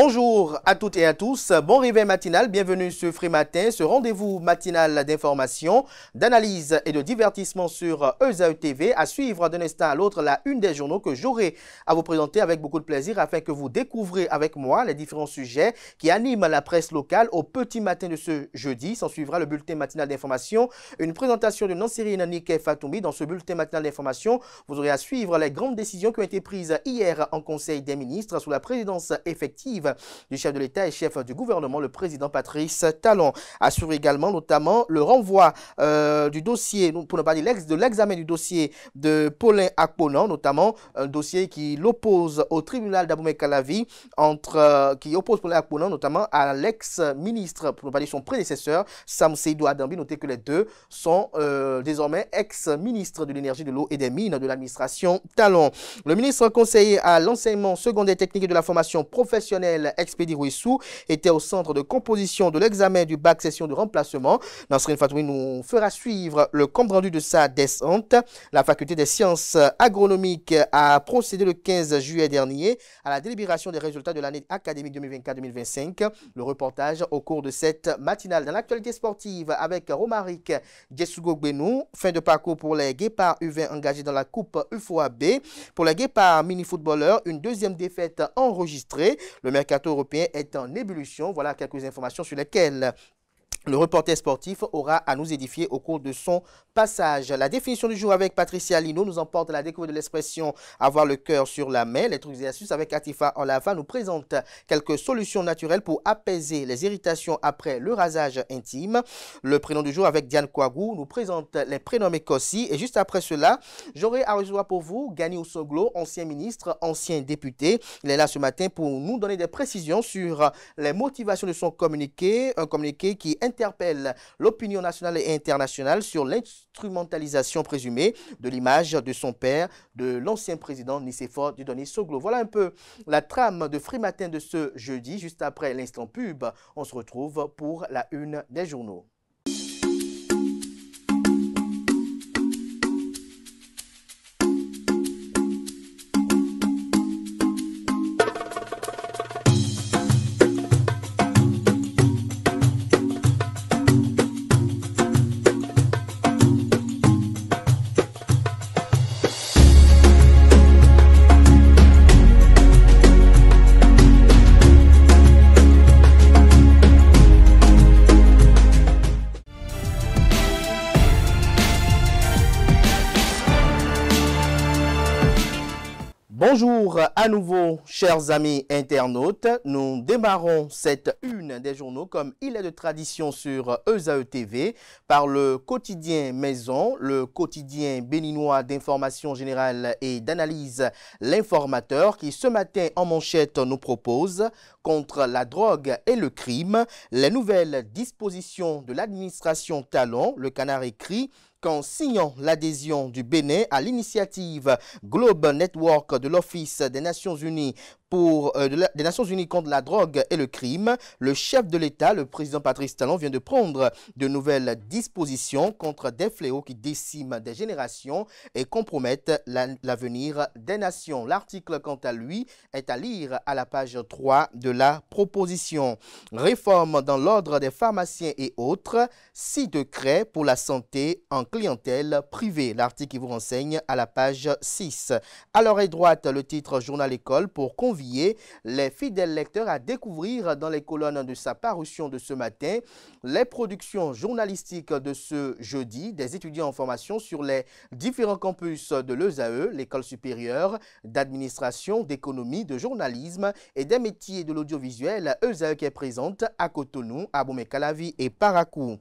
Bonjour à toutes et à tous, bon réveil matinal, bienvenue sur Free Matin, ce rendez-vous matinal d'information, d'analyse et de divertissement sur ESAE TV, à suivre d'un instant à l'autre la une des journaux que j'aurai à vous présenter avec beaucoup de plaisir afin que vous découvrez avec moi les différents sujets qui animent la presse locale au petit matin de ce jeudi. S'en suivra le bulletin matinal d'information, une présentation de Nansirine Nike Fatoumi. Dans ce bulletin matinal d'information, vous aurez à suivre les grandes décisions qui ont été prises hier en Conseil des ministres sous la présidence effective du chef de l'État et chef du gouvernement, le président Patrice Talon. Assure également notamment le renvoi du dossier, pour ne pas dire de l'examen du dossier de Paulin Akponan, notamment un dossier qui l'oppose au tribunal d'Abomey-Calavi, qui oppose Paulin Akponan notamment à l'ex-ministre, pour ne pas dire son prédécesseur, Sam Seydou Adambi. Notez que les deux sont désormais ex-ministres de l'énergie, de l'eau et des mines de l'administration Talon. Le ministre conseiller à l'enseignement secondaire technique et de la formation professionnelle Expédie Rouissou était au centre de composition de l'examen du bac session de remplacement. Nansirine Fatoumi nous fera suivre le compte rendu de sa descente. La faculté des sciences agronomiques a procédé le 15 juillet dernier à la délibération des résultats de l'année académique 2024-2025. Le reportage au cours de cette matinale. Dans l'actualité sportive avec Romaric Djessugo-Gbenou, fin de parcours pour les Guépards U20 engagés dans la Coupe UFOA-B. Pour les Guépards mini-footballeurs, une deuxième défaite enregistrée. Le mercato européen est en ébullition. Voilà quelques informations sur lesquelles le reporter sportif aura à nous édifier au cours de son passage. La définition du jour avec Patricia Lino nous emporte à la découverte de l'expression « avoir le cœur sur la main ». Les trucs et astuces avec Atifa Olava nous présente quelques solutions naturelles pour apaiser les irritations après le rasage intime. Le prénom du jour avec Diane Kouagou nous présente les prénoms Kossi. Et juste après cela, j'aurai à recevoir pour vous Gani Osoglo, ancien ministre, ancien député. Il est là ce matin pour nous donner des précisions sur les motivations de son communiqué, un communiqué qui interpelle l'opinion nationale et internationale sur l'instrumentalisation présumée de l'image de son père, de l'ancien président Nicéphore Dieudonné Soglo. Voilà un peu la trame de Free Matin de ce jeudi. Juste après l'instant pub, on se retrouve pour la une des journaux. Bonjour à nouveau, chers amis internautes. Nous démarrons cette une des journaux comme il est de tradition sur ESAE TV par le quotidien Maison, le quotidien béninois d'information générale et d'analyse L'Informateur qui ce matin en manchette nous propose contre la drogue et le crime, les nouvelles dispositions de l'administration Talon. Le Canard écrit qu'en signant l'adhésion du Bénin à l'initiative Globe Network de l'Office des Nations Unies des Nations Unies contre la drogue et le crime, le chef de l'État, le président Patrice Talon, vient de prendre de nouvelles dispositions contre des fléaux qui déciment des générations et compromettent l'avenir des nations. L'article, quant à lui, est à lire à la page 3 de la proposition. Réforme dans l'ordre des pharmaciens et autres, 6 décrets pour la santé en clientèle privée. L'article qui vous renseigne à la page 6. À l'oreille droite, le titre Journal École pour convier les fidèles lecteurs à découvrir dans les colonnes de sa parution de ce matin les productions journalistiques de ce jeudi des étudiants en formation sur les différents campus de l'ESAE, l'école supérieure d'administration, d'économie, de journalisme et des métiers de l'audiovisuel ESAE qui est présente à Cotonou, à Abomey-Calavi et Parakou.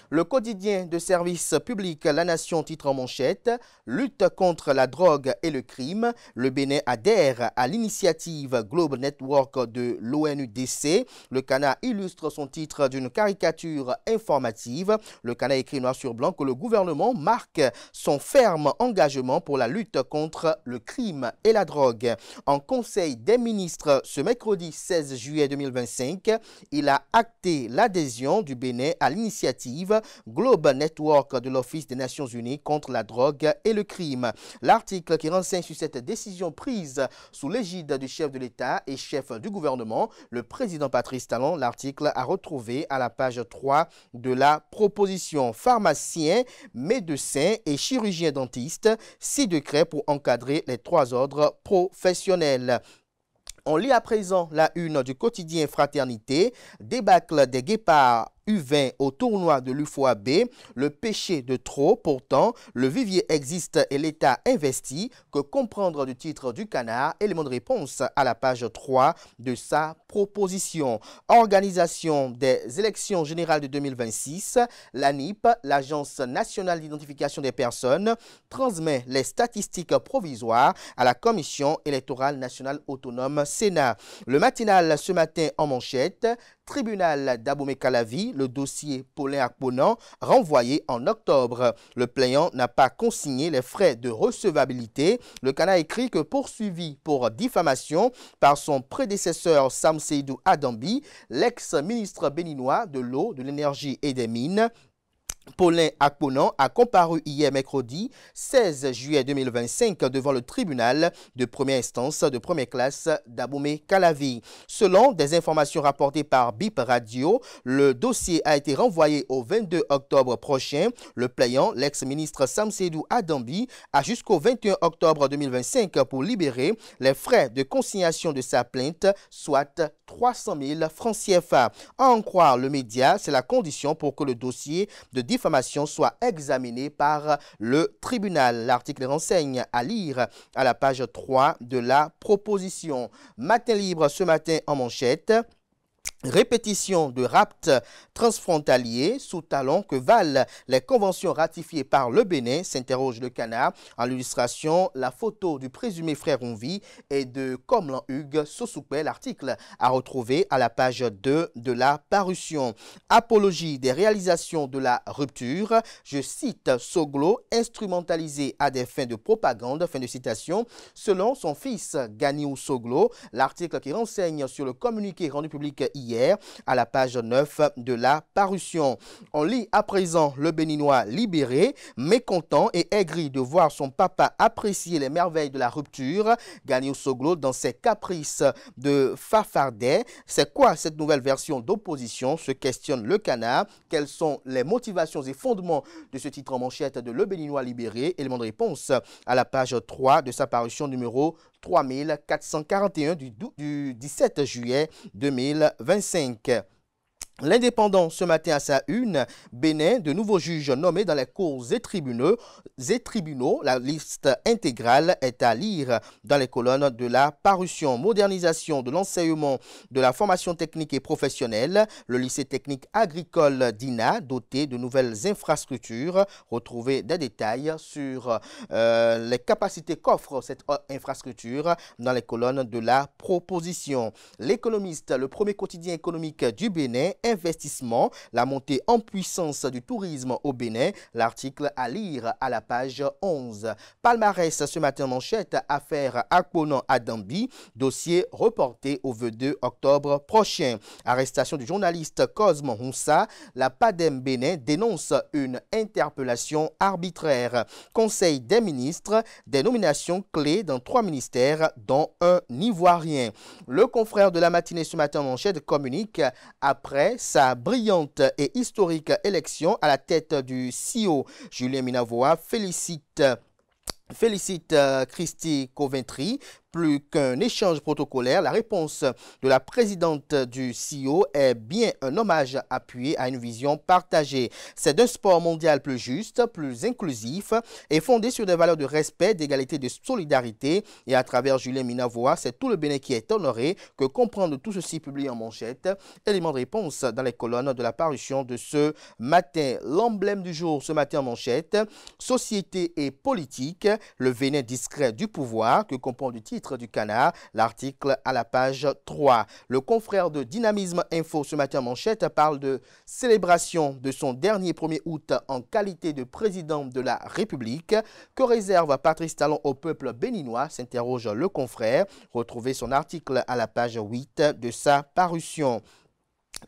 Le quotidien de service public La Nation titre en manchette « Lutte contre la drogue et le crime ». Le Bénin adhère à l'initiative Globe Network de l'ONUDC. Le Canard illustre son titre d'une caricature informative. Le Canard écrit noir sur blanc que le gouvernement marque son ferme engagement pour la lutte contre le crime et la drogue. En Conseil des ministres ce mercredi 16 juillet 2025, il a acté l'adhésion du Bénin à l'initiative Globe Network de l'Office des Nations Unies contre la drogue et le crime. L'article qui renseigne sur cette décision prise sous l'égide du chef de l'État et chef du gouvernement, le président Patrice Talon, l'article à retrouver à la page 3 de la proposition. Pharmaciens, médecins et chirurgiens dentistes, 6 décrets pour encadrer les 3 ordres professionnels. On lit à présent la une du quotidien Fraternité, débâcle des guépards U20 au tournoi de l'UFOAB, le péché de trop. Pourtant, le vivier existe et l'État investit. Que comprendre du titre du Canard? Élément de réponse à la page 3 de sa proposition. Organisation des élections générales de 2026. L'ANIP, l'Agence nationale d'identification des personnes, transmet les statistiques provisoires à la Commission électorale nationale autonome Sénat. Le matinal ce matin en manchette. Tribunal d'Abomey-Calavi, le dossier Paulin Akponan renvoyé en octobre. Le plaignant n'a pas consigné les frais de recevabilité. Le Canard écrit que poursuivi pour diffamation par son prédécesseur Sam Seydou Adambi, l'ex-ministre béninois de l'eau, de l'énergie et des mines, Paulin Akponan a comparu hier mercredi 16 juillet 2025 devant le tribunal de première instance de première classe d'Abomey-Calavi. Selon des informations rapportées par BIP Radio, le dossier a été renvoyé au 22 octobre prochain. Le plaignant, l'ex-ministre Sam Seydou Adambi, a jusqu'au 21 octobre 2025 pour libérer les frais de consignation de sa plainte, soit 300 000 francs CFA. À en croire le média, c'est la condition pour que le dossier de diffamation soit examiné par le tribunal. L'article renseigne à lire à la page 3 de la proposition. Matin libre ce matin en manchette. Répétition de rapt transfrontalier sous talon que valent les conventions ratifiées par le Bénin, s'interroge le Canard. En l'illustration, la photo du présumé frère Onvi et de Komlan Hugues Sosoupé. L'article à retrouver à la page 2 de la parution. Apologie des réalisations de la rupture. Je cite Soglo, instrumentalisé à des fins de propagande, fin de citation. Selon son fils Ganiou Soglo, l'article qui renseigne sur le communiqué rendu public hier à la page 9 de la parution. On lit à présent le Béninois libéré, mécontent et aigri de voir son papa apprécier les merveilles de la rupture. Ganiou Soglo dans ses caprices de Fafardet. C'est quoi cette nouvelle version d'opposition? Se questionne le Canard. Quelles sont les motivations et fondements de ce titre en manchette de Le Béninois libéré? Élément de réponse à la page 3 de sa parution numéro 3441 du 17 juillet 2025. L'Indépendant ce matin à sa une, Bénin, de nouveaux juges nommés dans les cours et tribunaux. La liste intégrale est à lire dans les colonnes de la parution. Modernisation de l'enseignement de la formation technique et professionnelle. Le lycée technique agricole d'INA, doté de nouvelles infrastructures. Retrouvez des détails sur les capacités qu'offre cette infrastructure dans les colonnes de la proposition. L'Économiste, le premier quotidien économique du Bénin, investissement, la montée en puissance du tourisme au Bénin, l'article à lire à la page 11. Palmarès ce matin manchette, affaire Akponan Adambi, dossier reporté au 22 octobre prochain. Arrestation du journaliste Cosme Hunsa, la PADEM Bénin dénonce une interpellation arbitraire. Conseil des ministres, des nominations clés dans 3 ministères, dont un Ivoirien. Le confrère de la matinée ce matin manchette communique après sa brillante et historique élection à la tête du CIO. Julien Minavoa félicite Christy Coventry. Plus qu'un échange protocolaire, la réponse de la présidente du CIO est bien un hommage appuyé à une vision partagée. C'est d'un sport mondial plus juste, plus inclusif et fondé sur des valeurs de respect, d'égalité, de solidarité. Et à travers Julien Minavoa, c'est tout le Bénin qui est honoré. Que comprendre tout ceci publié en manchette? Élément de réponse dans les colonnes de la parution de ce matin. L'emblème du jour ce matin en manchette. Société et politique, le venin discret du pouvoir. Que comprend du titre du Canard, l'article à la page 3. Le confrère de Dynamisme Info ce matin manchette parle de célébration de son dernier 1er août en qualité de président de la République. Que réserve Patrice Talon au peuple béninois, s'interroge le confrère. Retrouvez son article à la page 8 de sa parution.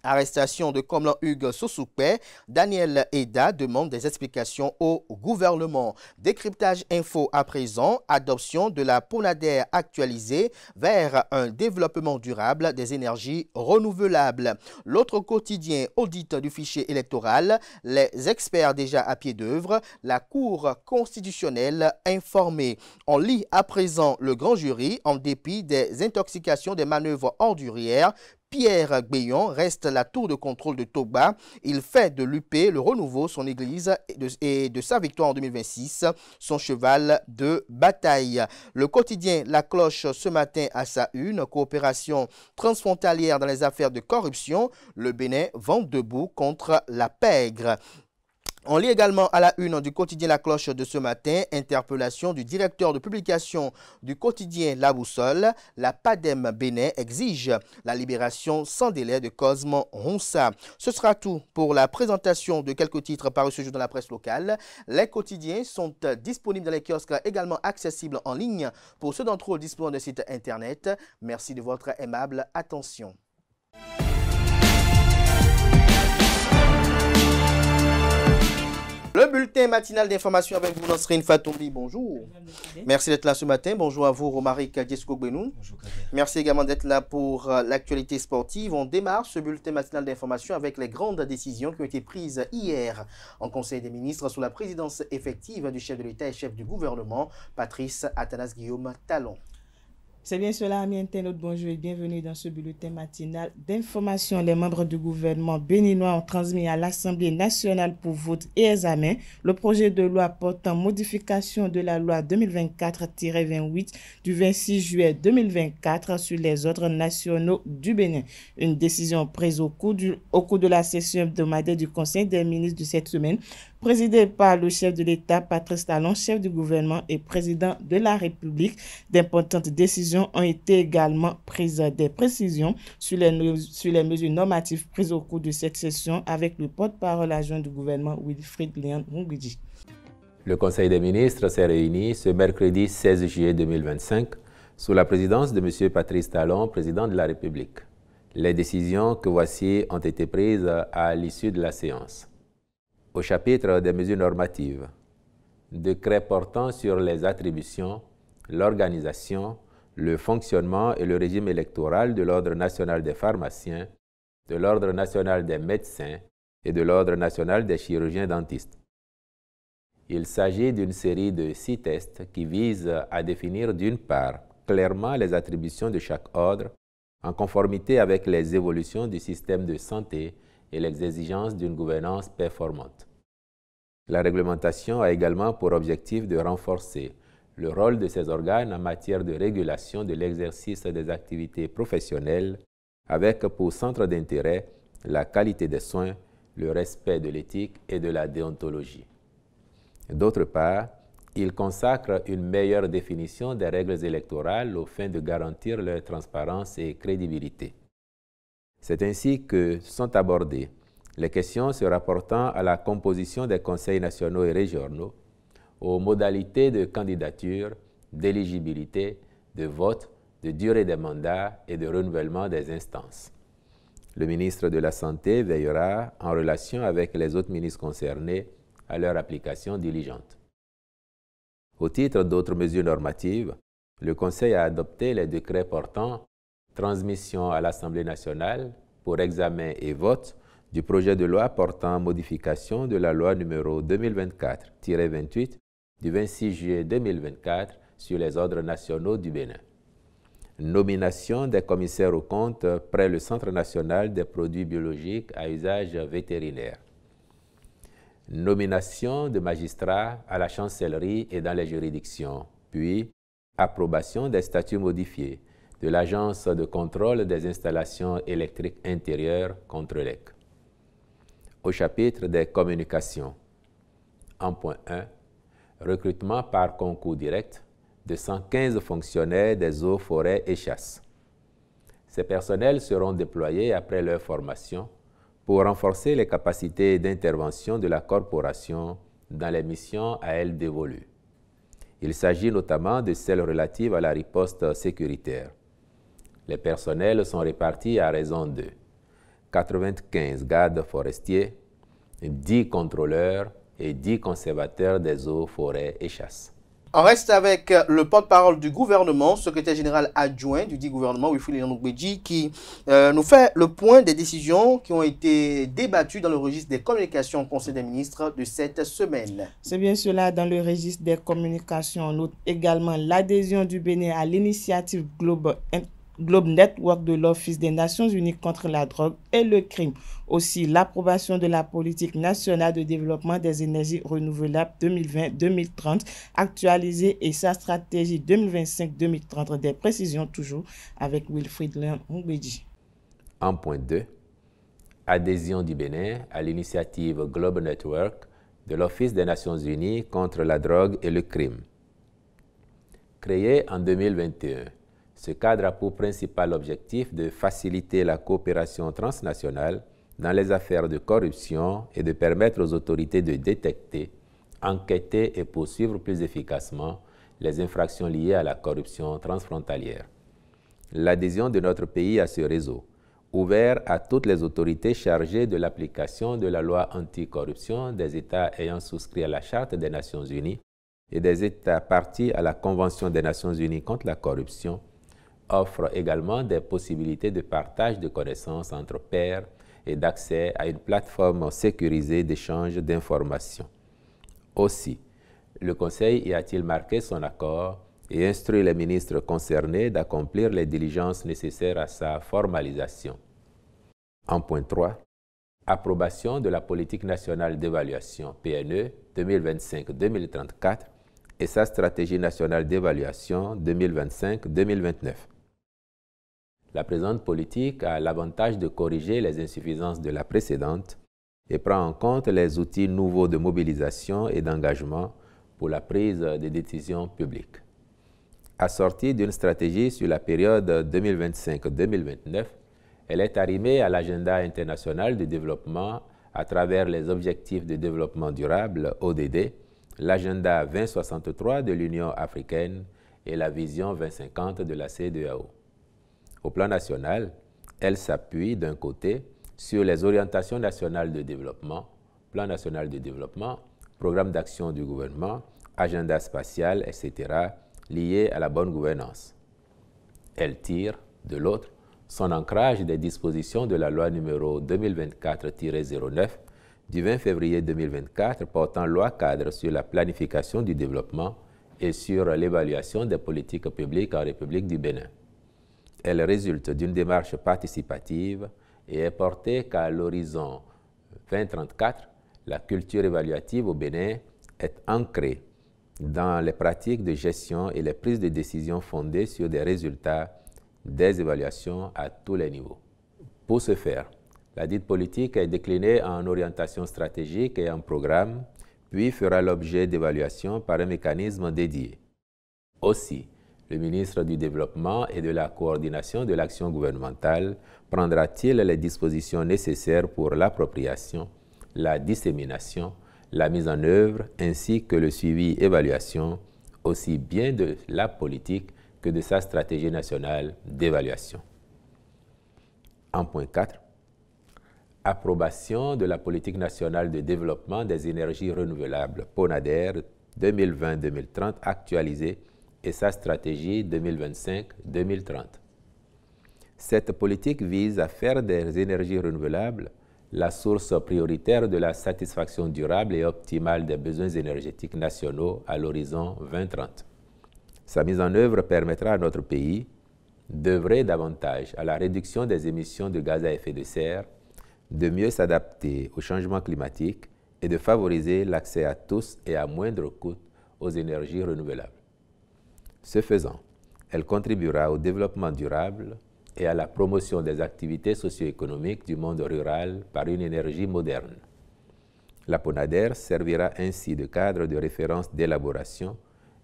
Arrestation de Komlan Hugues Sossoukpe, Daniel Eda demande des explications au gouvernement. Décryptage info à présent, adoption de la PONADER actualisée vers un développement durable des énergies renouvelables. L'autre quotidien, audit du fichier électoral, les experts déjà à pied d'œuvre, la Cour constitutionnelle informée. On lit à présent le grand jury en dépit des intoxications des manœuvres ordurières. Pierre Gbeyon reste la tour de contrôle de Togba. Il fait de l'UP le renouveau, son église et de sa victoire en 2026, son cheval de bataille. Le quotidien La Cloche ce matin à sa une, coopération transfrontalière dans les affaires de corruption. Le Bénin vent debout contre la pègre. On lit également à la une du quotidien La Cloche de ce matin, interpellation du directeur de publication du quotidien La Boussole. La PADEM Bénin exige la libération sans délai de Cosme Ronsa. Ce sera tout pour la présentation de quelques titres parus ce jour dans la presse locale. Les quotidiens sont disponibles dans les kiosques, également accessibles en ligne pour ceux d'entre eux disposant de sites internet. Merci de votre aimable attention. Le bulletin matinal d'information avec vous, Nasrine Fatoumbi. Bonjour. Merci d'être là ce matin. Bonjour à vous, Romaric Diesco-Benou. Merci également d'être là pour l'actualité sportive. On démarre ce bulletin matinal d'information avec les grandes décisions qui ont été prises hier en Conseil des ministres sous la présidence effective du chef de l'État et chef du gouvernement, Patrice Athanas Guillaume Talon. C'est bien cela, amis internautes, bonjour et bienvenue dans ce bulletin matinal d'information. Les membres du gouvernement béninois ont transmis à l'Assemblée nationale pour vote et examen le projet de loi portant modification de la loi 2024-28 du 26 juillet 2024 sur les ordres nationaux du Bénin. Une décision prise au cours de la session hebdomadaire du Conseil des ministres de cette semaine, présidé par le chef de l'État, Patrice Talon, chef du gouvernement et président de la République. D'importantes décisions ont été également prises. Des précisions sur les mesures normatives prises au cours de cette session avec le porte-parole adjoint du gouvernement, Wilfrid Léon Mungwidji. Le Conseil des ministres s'est réuni ce mercredi 16 juillet 2025 sous la présidence de M. Patrice Talon, président de la République. Les décisions que voici ont été prises à l'issue de la séance. Au chapitre des mesures normatives, décret portant sur les attributions, l'organisation, le fonctionnement et le régime électoral de l'Ordre national des pharmaciens, de l'Ordre national des médecins et de l'Ordre national des chirurgiens dentistes. Il s'agit d'une série de 6 tests qui visent à définir d'une part clairement les attributions de chaque ordre en conformité avec les évolutions du système de santé et les exigences d'une gouvernance performante. La réglementation a également pour objectif de renforcer le rôle de ces organes en matière de régulation de l'exercice des activités professionnelles avec pour centre d'intérêt la qualité des soins, le respect de l'éthique et de la déontologie. D'autre part, il consacre une meilleure définition des règles électorales aux fins de garantir leur transparence et crédibilité. C'est ainsi que sont abordées les questions se rapportant à la composition des conseils nationaux et régionaux, aux modalités de candidature, d'éligibilité, de vote, de durée des mandats et de renouvellement des instances. Le ministre de la Santé veillera, en relation avec les autres ministres concernés, à leur application diligente. Au titre d'autres mesures normatives, le Conseil a adopté les décrets portant transmission à l'Assemblée nationale pour examen et vote du projet de loi portant modification de la loi numéro 2024-28 du 26 juillet 2024 sur les ordres nationaux du Bénin. Nomination des commissaires aux comptes près le Centre national des produits biologiques à usage vétérinaire. Nomination de magistrats à la chancellerie et dans les juridictions, puis approbation des statuts modifiés de l'Agence de contrôle des installations électriques intérieures Contrelec. Au chapitre des communications, en point 1, recrutement par concours direct de 115 fonctionnaires des eaux, forêts et chasses. Ces personnels seront déployés après leur formation pour renforcer les capacités d'intervention de la corporation dans les missions à elle dévolues. Il s'agit notamment de celles relatives à la riposte sécuritaire. Les personnels sont répartis à raison de 95 gardes forestiers, 10 contrôleurs et 10 conservateurs des eaux, forêts et chasses. On reste avec le porte-parole du gouvernement, secrétaire général adjoint du dit gouvernement, Wilfried Léon-Ogbédji, qui nous fait le point des décisions qui ont été débattues dans le registre des communications au Conseil des ministres de cette semaine. C'est bien cela. Dans le registre des communications, on note également l'adhésion du Bénin à l'initiative Globe Network de l'Office des Nations Unies contre la drogue et le crime. Aussi, l'approbation de la politique nationale de développement des énergies renouvelables 2020-2030 actualisée et sa stratégie 2025-2030. Des précisions toujours avec Wilfried Léon-Ogbédji. En point 2, adhésion du Bénin à l'initiative Globe Network de l'Office des Nations Unies contre la drogue et le crime. Créé en 2021, ce cadre a pour principal objectif de faciliter la coopération transnationale dans les affaires de corruption et de permettre aux autorités de détecter, enquêter et poursuivre plus efficacement les infractions liées à la corruption transfrontalière. L'adhésion de notre pays à ce réseau, ouvert à toutes les autorités chargées de l'application de la loi anticorruption des États ayant souscrit à la Charte des Nations Unies et des États partis à la Convention des Nations Unies contre la corruption, offre également des possibilités de partage de connaissances entre pairs et d'accès à une plateforme sécurisée d'échange d'informations. Aussi, le Conseil y a-t-il marqué son accord et instruit les ministres concernés d'accomplir les diligences nécessaires à sa formalisation. En point 3, approbation de la politique nationale d'évaluation PNE 2025-2034 et sa stratégie nationale d'évaluation 2025-2029. La présente politique a l'avantage de corriger les insuffisances de la précédente et prend en compte les outils nouveaux de mobilisation et d'engagement pour la prise des décisions publiques. Assortie d'une stratégie sur la période 2025-2029, elle est arrimée à l'agenda international de développement à travers les objectifs de développement durable, ODD, l'agenda 2063 de l'Union africaine et la vision 2050 de la CEDEAO. Au plan national, elle s'appuie d'un côté sur les orientations nationales de développement, plan national de développement, programme d'action du gouvernement, agenda spatial, etc., liés à la bonne gouvernance. Elle tire, de l'autre, son ancrage des dispositions de la loi numéro 2024-09 du 20 février 2024 portant loi cadre sur la planification du développement et sur l'évaluation des politiques publiques en République du Bénin. Elle résulte d'une démarche participative et est portée qu'à l'horizon 2034, la culture évaluative au Bénin est ancrée dans les pratiques de gestion et les prises de décision fondées sur des résultats des évaluations à tous les niveaux. Pour ce faire, la dite politique est déclinée en orientation stratégique et en programme, puis fera l'objet d'évaluation par un mécanisme dédié. Aussi, le ministre du Développement et de la Coordination de l'action gouvernementale prendra-t-il les dispositions nécessaires pour l'appropriation, la dissémination, la mise en œuvre ainsi que le suivi-évaluation, aussi bien de la politique que de sa stratégie nationale d'évaluation. En point 4, approbation de la politique nationale de développement des énergies renouvelables, PONADER 2020-2030 actualisée et sa stratégie 2025-2030. Cette politique vise à faire des énergies renouvelables la source prioritaire de la satisfaction durable et optimale des besoins énergétiques nationaux à l'horizon 2030. Sa mise en œuvre permettra à notre pays d'œuvrer davantage à la réduction des émissions de gaz à effet de serre, de mieux s'adapter au changement climatique et de favoriser l'accès à tous et à moindre coût aux énergies renouvelables. Ce faisant, elle contribuera au développement durable et à la promotion des activités socio-économiques du monde rural par une énergie moderne. La PONADER servira ainsi de cadre de référence d'élaboration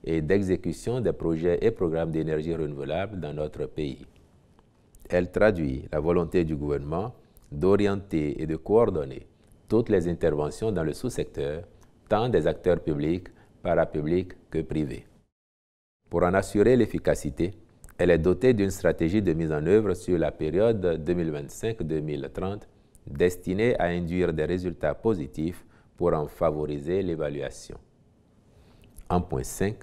et d'exécution des projets et programmes d'énergie renouvelable dans notre pays. Elle traduit la volonté du gouvernement d'orienter et de coordonner toutes les interventions dans le sous-secteur, tant des acteurs publics, parapublics que privés. Pour en assurer l'efficacité, elle est dotée d'une stratégie de mise en œuvre sur la période 2025-2030 destinés à induire des résultats positifs pour en favoriser l'évaluation. En point 5,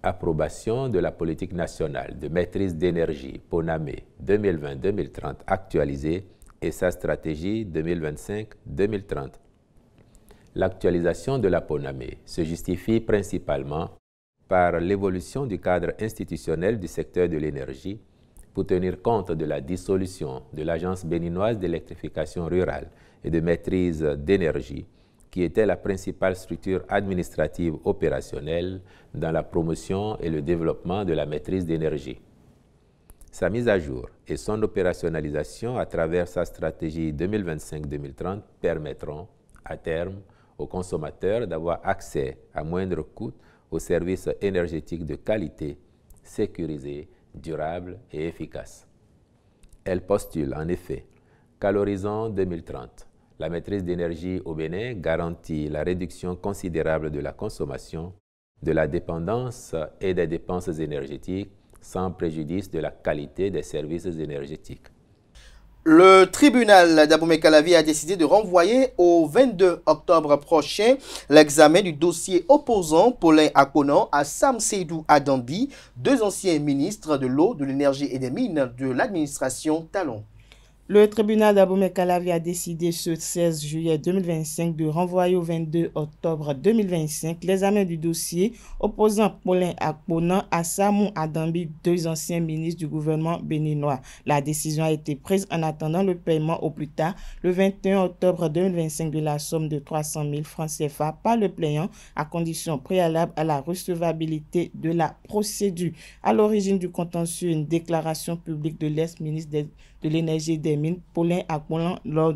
approbation de la politique nationale de maîtrise d'énergie PONAME 2020-2030 actualisée et sa stratégie 2025-2030. L'actualisation de la PONAME se justifie principalement par l'évolution du cadre institutionnel du secteur de l'énergie pour tenir compte de la dissolution de l'Agence béninoise d'électrification rurale et de maîtrise d'énergie, qui était la principale structure administrative opérationnelle dans la promotion et le développement de la maîtrise d'énergie. Sa mise à jour et son opérationnalisation à travers sa stratégie 2025-2030 permettront, à terme, aux consommateurs d'avoir accès à moindre coût aux services énergétiques de qualité, sécurisés, durables et efficaces. Elle postule en effet qu'à l'horizon 2030, la maîtrise d'énergie au Bénin garantit la réduction considérable de la consommation, de la dépendance et des dépenses énergétiques sans préjudice de la qualité des services énergétiques. Le tribunal d'Abomey-Calavi a décidé de renvoyer au 22 octobre prochain l'examen du dossier opposant Paulin Akponan à Sam Seydou Adambi, deux anciens ministres de l'eau, de l'énergie et des mines de l'administration Talon. Le tribunal d'Abomey-Calavi a décidé ce 16 juillet 2025 de renvoyer au 22 octobre 2025 l'examen du dossier opposant Paulin Akponan à Samou Adambi, deux anciens ministres du gouvernement béninois. La décision a été prise en attendant le paiement au plus tard le 21 octobre 2025 de la somme de 300 000 francs CFA par le plaignant à condition préalable à la recevabilité de la procédure. À l'origine du contentieux, une déclaration publique de l'ex-ministre de l'énergie et des mines, Paulin Akponan, lors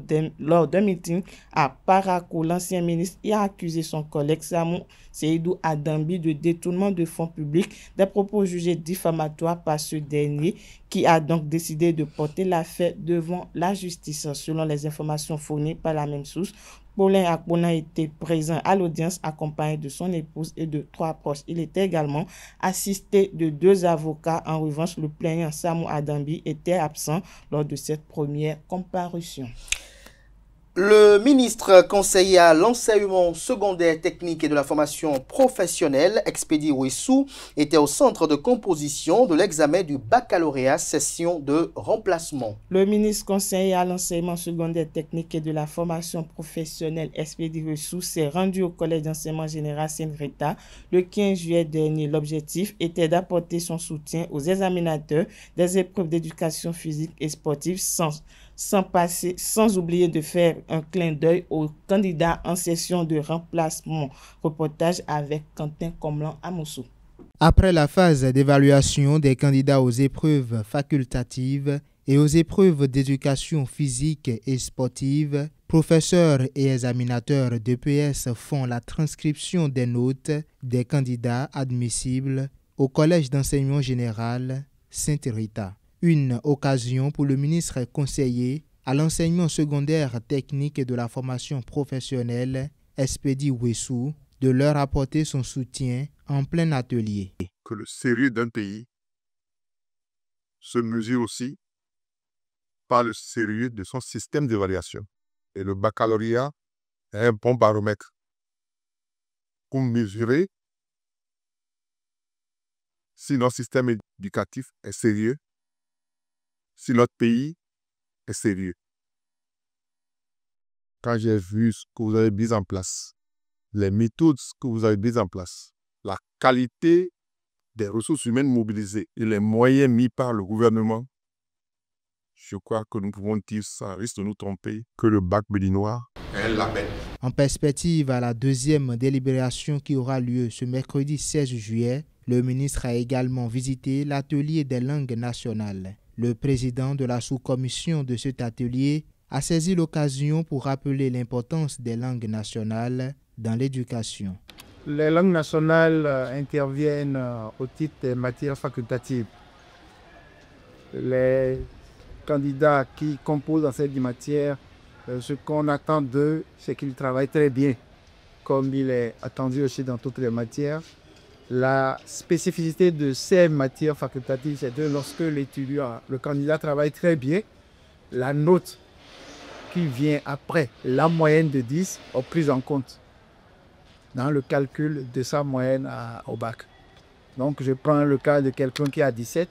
d'un meeting à Parakou, l'ancien ministre y a accusé son collègue Samou Seydou Adambi de détournement de fonds publics, des propos jugés diffamatoires par ce dernier, qui a donc décidé de porter l'affaire devant la justice. Selon les informations fournies par la même source, Paulin Akponan était présent à l'audience accompagné de son épouse et de 3 proches. Il était également assisté de 2 avocats. En revanche, le plaignant Samou Adambi était absent lors de cette première comparution. Le ministre conseiller à l'enseignement secondaire technique et de la formation professionnelle, Expédie Ouessou, était au centre de composition de l'examen du baccalauréat session de remplacement. Le ministre conseiller à l'enseignement secondaire technique et de la formation professionnelle, Expédie Ouessou, s'est rendu au collège d'enseignement général Sainte-Rita le 15 juillet dernier. L'objectif était d'apporter son soutien aux examinateurs des épreuves d'éducation physique et sportive sans oublier de faire un clin d'œil aux candidats en session de remplacement. Reportage avec Quentin Comlan Amoussou. Après la phase d'évaluation des candidats aux épreuves facultatives et aux épreuves d'éducation physique et sportive, professeurs et examinateurs d'EPS font la transcription des notes des candidats admissibles au Collège d'enseignement général Sainte-Rita. Une occasion pour le ministre conseiller à l'enseignement secondaire technique et de la formation professionnelle, Expédie Ouessou, de leur apporter son soutien en plein atelier. Que le sérieux d'un pays se mesure aussi par le sérieux de son système d'évaluation. Et le baccalauréat est un bon baromètre pour mesurer si notre système éducatif est sérieux, si notre pays est sérieux. Quand j'ai vu ce que vous avez mis en place, les méthodes que vous avez mises en place, la qualité des ressources humaines mobilisées et les moyens mis par le gouvernement, je crois que nous pouvons dire sans risque de nous tromper que le bac béninois est un label. En perspective à la deuxième délibération qui aura lieu ce mercredi 16 juillet, le ministre a également visité l'atelier des langues nationales. Le président de la sous-commission de cet atelier a saisi l'occasion pour rappeler l'importance des langues nationales dans l'éducation. Les langues nationales interviennent au titre des matières facultatives. Les candidats qui composent dans cette matière, ce qu'on attend d'eux, c'est qu'ils travaillent très bien, comme il est attendu aussi dans toutes les matières. La spécificité de ces matières facultatives, c'est que lorsque l'étudiant, le candidat travaille très bien, la note qui vient après la moyenne de 10 est prise en compte dans le calcul de sa moyenne au bac. Donc, je prends le cas de quelqu'un qui a 17.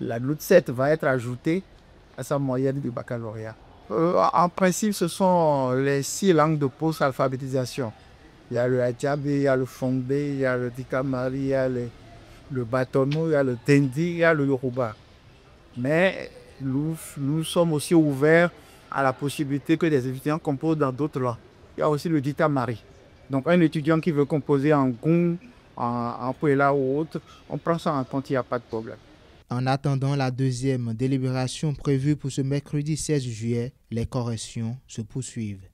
La note 7 va être ajoutée à sa moyenne du baccalauréat. En principe, ce sont les 6 langues de post-alphabétisation. Il y a le Hadjabe, il y a le Fongbe, il y a le Dikamari, il y a le Batono, il y a le Tendi, il y a le Yoruba. Mais nous sommes aussi ouverts à la possibilité que des étudiants composent dans d'autres langues. Il y a aussi le Ditamari. Donc un étudiant qui veut composer en Gung, en Puela ou autre, on prend ça en compte, il n'y a pas de problème. En attendant la deuxième délibération prévue pour ce mercredi 16 juillet, les corrections se poursuivent.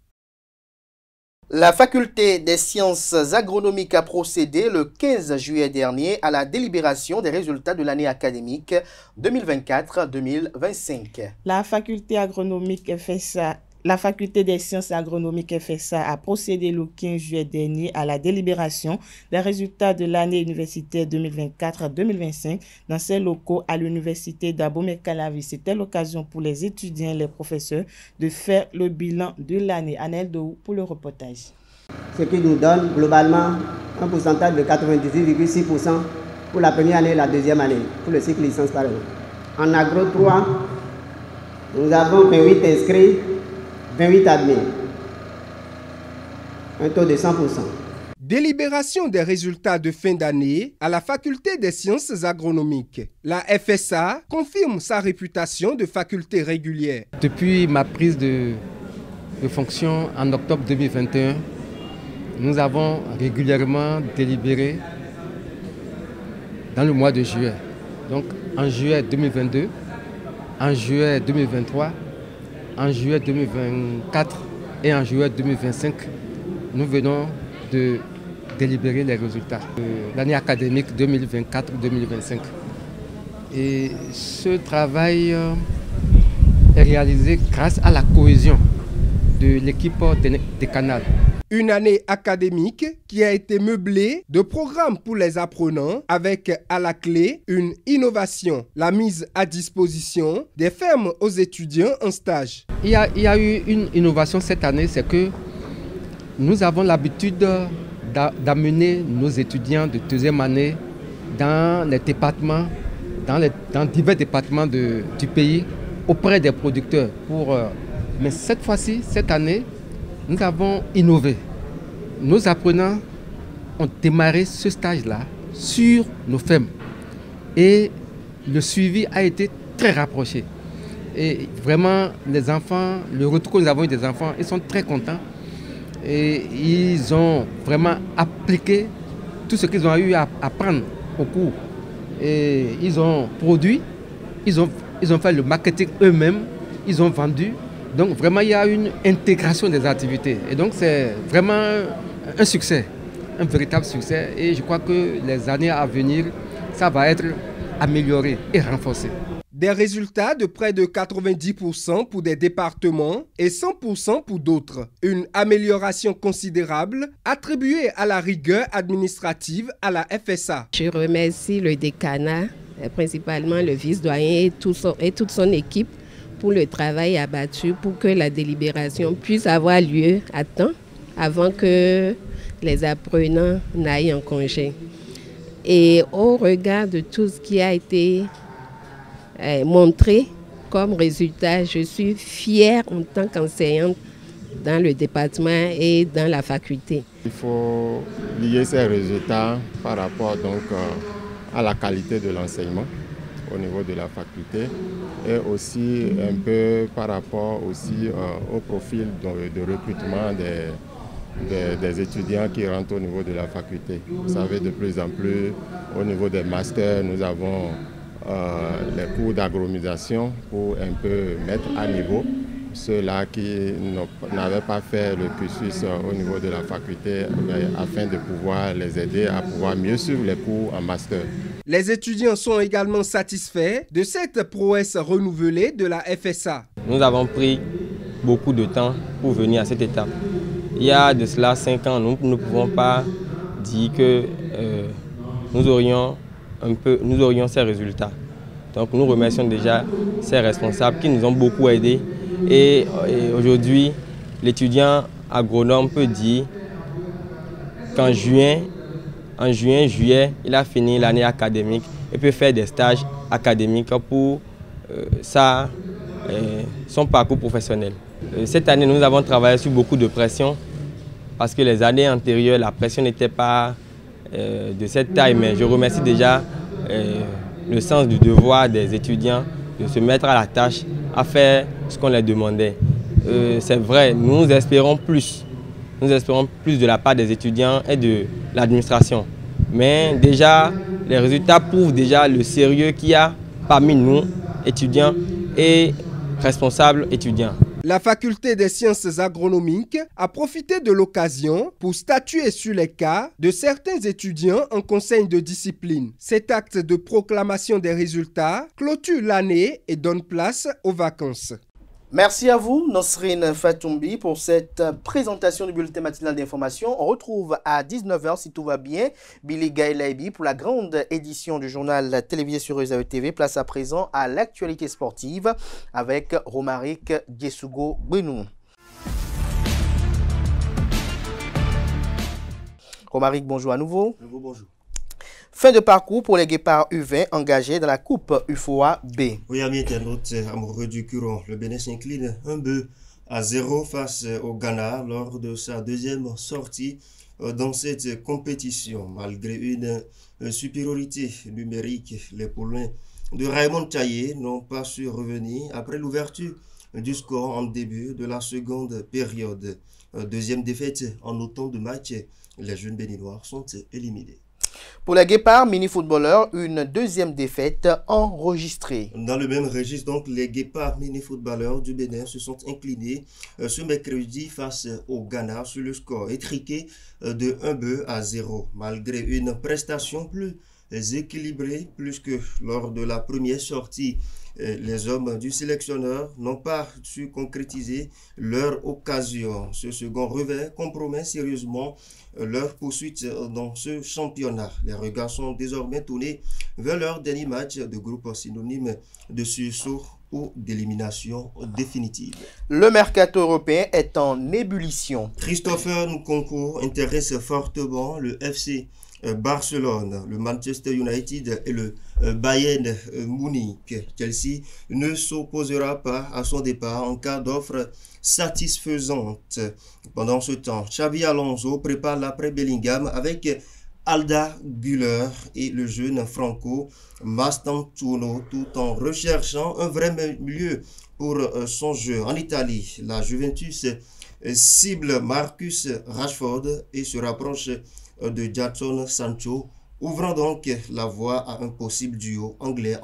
La faculté des sciences agronomiques a procédé le 15 juillet dernier à la délibération des résultats de l'année académique 2024-2025. La faculté agronomique FSA La faculté des sciences agronomiques FSA a procédé le 15 juillet dernier à la délibération des résultats de l'année universitaire 2024-2025 dans ses locaux à l'université d'Abomey-Calavi. C'était l'occasion pour les étudiants et les professeurs de faire le bilan de l'année. Anel Dou pour le reportage. Ce qui nous donne globalement un pourcentage de 98,6% pour la première année et la deuxième année, pour le cycle licence par exemple. En agro 3, nous avons 28 inscrits, 28 admis, un taux de 100%. Délibération des résultats de fin d'année à la faculté des sciences agronomiques. La FSA confirme sa réputation de faculté régulière. Depuis ma prise de fonction en octobre 2021, nous avons régulièrement délibéré dans le mois de juillet. Donc en juillet 2022, en juillet 2023, en juillet 2024 et en juillet 2025, nous venons de délibérer les résultats de l'année académique 2024-2025. Et ce travail est réalisé grâce à la cohésion de l'équipe des Canals. Une année académique qui a été meublée de programmes pour les apprenants avec à la clé une innovation, la mise à disposition des fermes aux étudiants en stage. Il y a eu une innovation cette année, c'est que nous avons l'habitude d'amener nos étudiants de deuxième année dans les départements, dans divers départements du pays auprès des producteurs. Mais cette fois-ci, cette année, nous avons innové. Nos apprenants ont démarré ce stage-là sur nos fermes. Et le suivi a été très rapproché. Et vraiment, les enfants, le retour que nous avons eu des enfants, ils sont très contents. Et ils ont vraiment appliqué tout ce qu'ils ont eu à apprendre au cours. Et ils ont produit, ils ont fait le marketing eux-mêmes, ils ont vendu. Donc vraiment, il y a une intégration des activités. Et donc c'est vraiment un succès, un véritable succès. Et je crois que les années à venir, ça va être amélioré et renforcé. Des résultats de près de 90% pour des départements et 100% pour d'autres. Une amélioration considérable attribuée à la rigueur administrative à la FSA. Je remercie le décanat, principalement le vice-doyen et toute son équipe pour le travail abattu pour que la délibération puisse avoir lieu à temps avant que les apprenants n'aillent en congé. Et au regard de tout ce qui a été montré comme résultat, je suis fière en tant qu'enseignante dans le département et dans la faculté. Il faut lier ces résultats par rapport donc à la qualité de l'enseignement au niveau de la faculté et aussi un peu par rapport aussi au profil de recrutement des étudiants qui rentrent au niveau de la faculté. Vous savez, de plus en plus au niveau des masters, nous avons les cours d'agronomisation pour un peu mettre à niveau ceux-là qui n'avaient pas fait le cursus au niveau de la faculté afin de pouvoir les aider à pouvoir mieux suivre les cours en master. Les étudiants sont également satisfaits de cette prouesse renouvelée de la FSA. Nous avons pris beaucoup de temps pour venir à cette étape. Il y a de cela 5 ans, nous ne pouvons pas dire que nous aurions ces résultats. Donc nous remercions déjà ces responsables qui nous ont beaucoup aidés Et aujourd'hui, l'étudiant agronome peut dire qu'en juin, juillet, il a fini l'année académique et peut faire des stages académiques pour son parcours professionnel. Cette année, nous avons travaillé sur beaucoup de pression parce que les années antérieures, la pression n'était pas de cette taille, mais je remercie déjà le sens du devoir des étudiants de se mettre à la tâche à faire ce qu'on leur demandait. C'est vrai, nous espérons plus de la part des étudiants et de l'administration. Mais déjà, les résultats prouvent déjà le sérieux qu'il y a parmi nous, étudiants et responsables étudiants. La faculté des sciences agronomiques a profité de l'occasion pour statuer sur les cas de certains étudiants en conseil de discipline. Cet acte de proclamation des résultats clôture l'année et donne place aux vacances. Merci à vous, Nosrine Fatoumbi, pour cette présentation du bulletin matinal d'information. On retrouve à 19h, si tout va bien, Billy Gaëlaibi pour la grande édition du journal télévisé sur Euzao TV. Place à présent à l'actualité sportive avec Romaric Diesugo-Benou. Romaric, bonjour à nouveau. Bonjour. Fin de parcours pour les guépards U20 engagés dans la Coupe UFOA B. Oui, amis internautes amoureux du Curon, le Bénin s'incline 1-0 face au Ghana lors de sa deuxième sortie dans cette compétition. Malgré une supériorité numérique, les poulains de Raymond Taillé n'ont pas su revenir après l'ouverture du score en début de la seconde période. Deuxième défaite en autant de matchs, les jeunes béninois sont éliminés. Pour les guépards mini-footballeurs, une deuxième défaite enregistrée. Dans le même registre, donc, les guépards mini-footballeurs du Bénin se sont inclinés ce mercredi face au Ghana sur le score étriqué de 1-0. Malgré une prestation plus équilibrée, plus que lors de la première sortie, les hommes du sélectionneur n'ont pas su concrétiser leur occasion. Ce second revers compromet sérieusement leur poursuite dans ce championnat. Les regards sont désormais tournés vers leur dernier match de groupe synonyme de sursaut ou d'élimination définitive. Le mercato européen est en ébullition. Christopher Nkunku intéresse fortement le FC Barcelone, le Manchester United et le Bayern Munich. Chelsea ne s'opposera pas à son départ en cas d'offre satisfaisante. Pendant ce temps, Xabi Alonso prépare l'après Bellingham avec Alda Güler et le jeune Franco Mastantuono, tout en recherchant un vrai milieu pour son jeu. En Italie, la Juventus cible Marcus Rashford et se rapproche de Jadon Sancho, ouvrant donc la voie à un possible duo anglais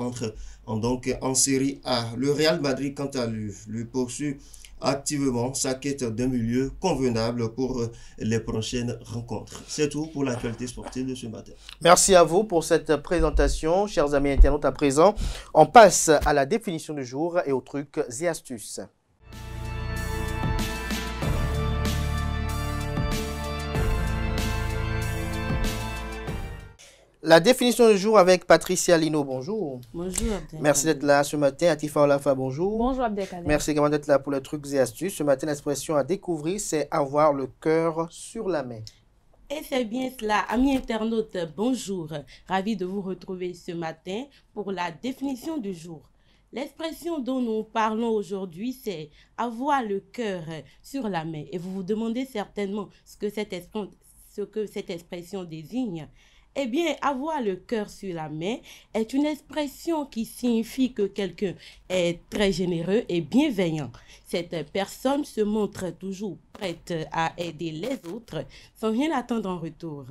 en Série A. Le Real Madrid, quant à lui poursuit activement sa quête d'un milieu convenable pour les prochaines rencontres. C'est tout pour l'actualité sportive de ce matin. Merci à vous pour cette présentation, chers amis internautes. À présent, on passe à la définition du jour et aux trucs et astuces. La définition du jour avec Patricia Lino, bonjour. Bonjour Abdelkader. Merci d'être là ce matin. Atifa Olafa, bonjour. Bonjour Abdelkader. Merci également d'être là pour les trucs et astuces. Ce matin, l'expression à découvrir, c'est avoir le cœur sur la main. Et c'est bien cela, amis internautes, bonjour. Ravi de vous retrouver ce matin pour la définition du jour. L'expression dont nous parlons aujourd'hui, c'est avoir le cœur sur la main. Et vous vous demandez certainement ce que cette expression désigne. Eh bien, avoir le cœur sur la main est une expression qui signifie que quelqu'un est très généreux et bienveillant. Cette personne se montre toujours prête à aider les autres sans rien attendre en retour.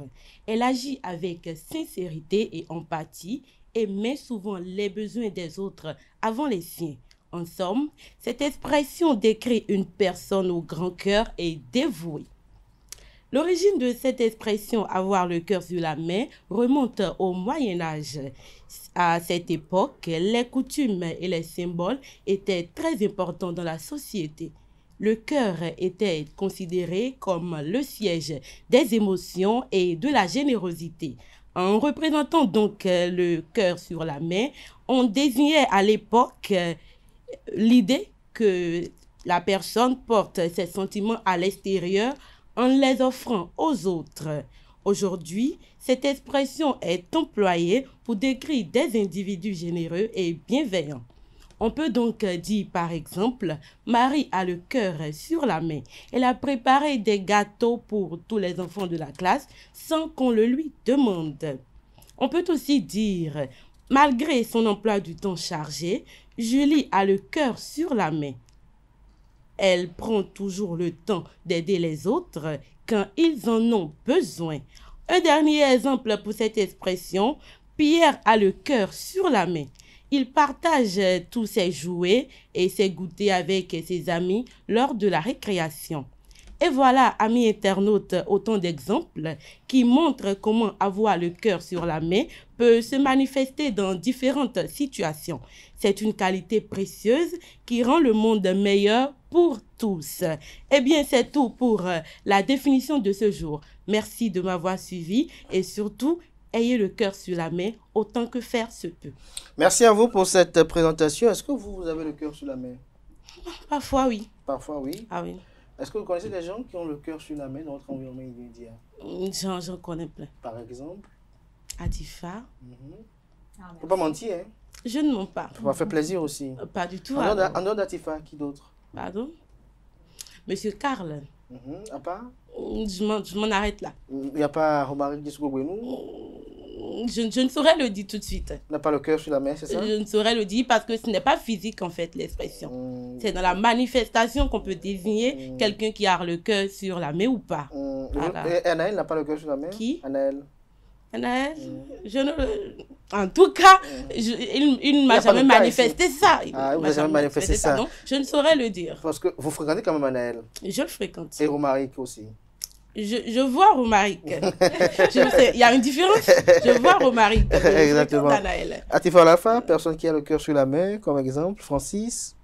Elle agit avec sincérité et empathie et met souvent les besoins des autres avant les siens. En somme, cette expression décrit une personne au grand cœur et dévouée. L'origine de cette expression « avoir le cœur sur la main » remonte au Moyen-Âge. À cette époque, les coutumes et les symboles étaient très importants dans la société. Le cœur était considéré comme le siège des émotions et de la générosité. En représentant donc le cœur sur la main, on désignait à l'époque l'idée que La personne porte ses sentiments à l'extérieur en les offrant aux autres. Aujourd'hui, cette expression est employée pour décrire des individus généreux et bienveillants. On peut donc dire par exemple, Marie a le cœur sur la main. Elle a préparé des gâteaux pour tous les enfants de la classe sans qu'on le lui demande. On peut aussi dire, malgré son emploi du temps chargé, Julie a le cœur sur la main. Elle prend toujours le temps d'aider les autres quand ils en ont besoin. Un dernier exemple pour cette expression, Pierre a le cœur sur la main. Il partage tous ses jouets et ses goûters avec ses amis lors de la récréation. Et voilà, amis internautes, autant d'exemples qui montrent comment avoir le cœur sur la main peut se manifester dans différentes situations. C'est une qualité précieuse qui rend le monde meilleur pour tous. Eh bien, c'est tout pour la définition de ce jour. Merci de m'avoir suivi et surtout, ayez le cœur sur la main autant que faire se peut. Merci à vous pour cette présentation. Est-ce que vous avez le cœur sur la main? Parfois, oui. Parfois, oui. Ah oui. Est-ce que vous connaissez des gens qui ont le cœur sur la main dans votre environnement immédiat? J'en connais plein. Par exemple? Adifa. Faut pas mentir, hein? Je ne mens pas. Ça va faire plaisir aussi. Pas du tout. En dehors d'Atifa, qui d'autre? Pardon? Monsieur Karl. À part? Je m'en arrête là. Il n'y a pas Romaric Dissoukoubouénou? Je ne saurais le dire tout de suite. Il n'a pas le cœur sur la main, c'est ça? Je ne saurais le dire parce que ce n'est pas physique en fait l'expression. C'est dans la manifestation qu'on peut désigner quelqu'un qui a le cœur sur la main ou pas. Voilà. Et Anaël n'a pas le cœur sur la main? Qui? Anaël. Anaël, en tout cas, il ne m'a jamais manifesté ça. Ah, il ne m'a jamais manifesté ça. Non, je ne saurais le dire. Parce que vous fréquentez quand même Anaël? Je le fréquente. Et Romaric aussi? Je vois Romaric. Il y a une différence. Je vois Romaric. Exactement. Atifa Alafa, personne qui a le cœur sur la main, comme exemple, Francis?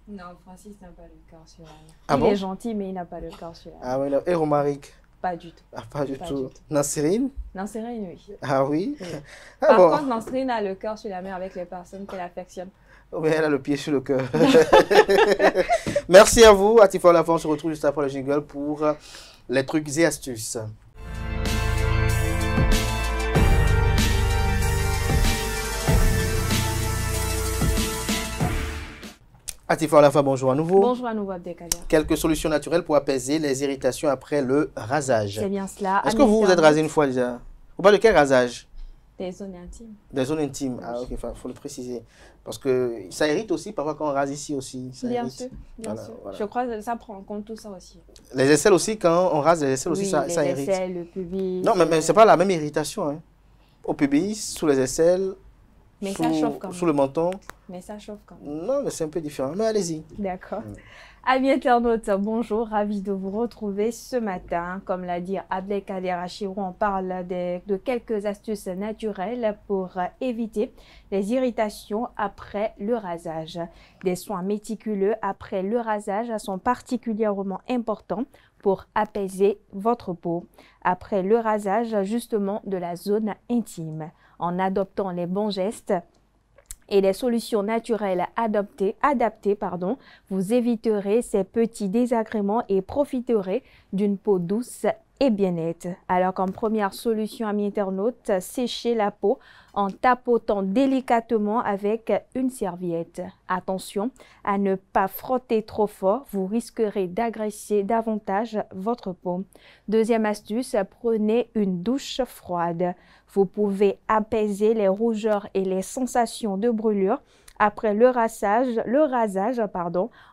Non, Francis n'a pas le cœur sur la main. Ah bon? Il est gentil, mais il n'a pas le cœur sur la main. Ah oui, et Romaric? Pas du tout. Ah, pas du tout. Nassérine? Nassérine, oui. Ah oui? Oui. Ah, Par bon. contre, Nassérine a le cœur sur la main avec les personnes qu'elle affectionne. Oui, elle a le pied sur le cœur. Merci à vous. Atifa Alafa, on se retrouve juste après le jingle pour les trucs et astuces. Atifa Alafa, bonjour à nouveau. Bonjour à nouveau, Abdelkader. Quelques solutions naturelles pour apaiser les irritations après le rasage. C'est bien cela. Est-ce que vous vous êtes rasé une fois déjà? Vous parlez de quel rasage? Des zones intimes. Des zones intimes. Ah ok, il faut le préciser. Parce que ça irrite aussi parfois quand on rase ici aussi. Ça Bien irrite. sûr, bien sûr. Voilà. Je crois que ça prend en compte tout ça aussi. Les aisselles aussi, quand on rase les aisselles aussi, ça irrite. Les aisselles, le pubis. Non, mais ce n'est pas la même irritation. Hein. Au pubis, sous les aisselles, mais ça chauffe quand même. Sous le menton. Mais ça chauffe quand même. Non, mais c'est un peu différent. Mais allez-y. D'accord. Amis internautes, bonjour, ravi de vous retrouver ce matin. Comme l'a dit Abdelkader Achirou, on parle de quelques astuces naturelles pour éviter les irritations après le rasage. Des soins méticuleux après le rasage sont particulièrement importants pour apaiser votre peau après le rasage justement de la zone intime. En adoptant les bons gestes et les solutions naturelles adaptées, vous éviterez ces petits désagréments et profiterez d'une peau douce et bien nette. Alors comme première solution, amis internautes, séchez la peau en tapotant délicatement avec une serviette. Attention à ne pas frotter trop fort, vous risquerez d'agresser davantage votre peau. Deuxième astuce, prenez une douche froide. Vous pouvez apaiser les rougeurs et les sensations de brûlure après le rasage,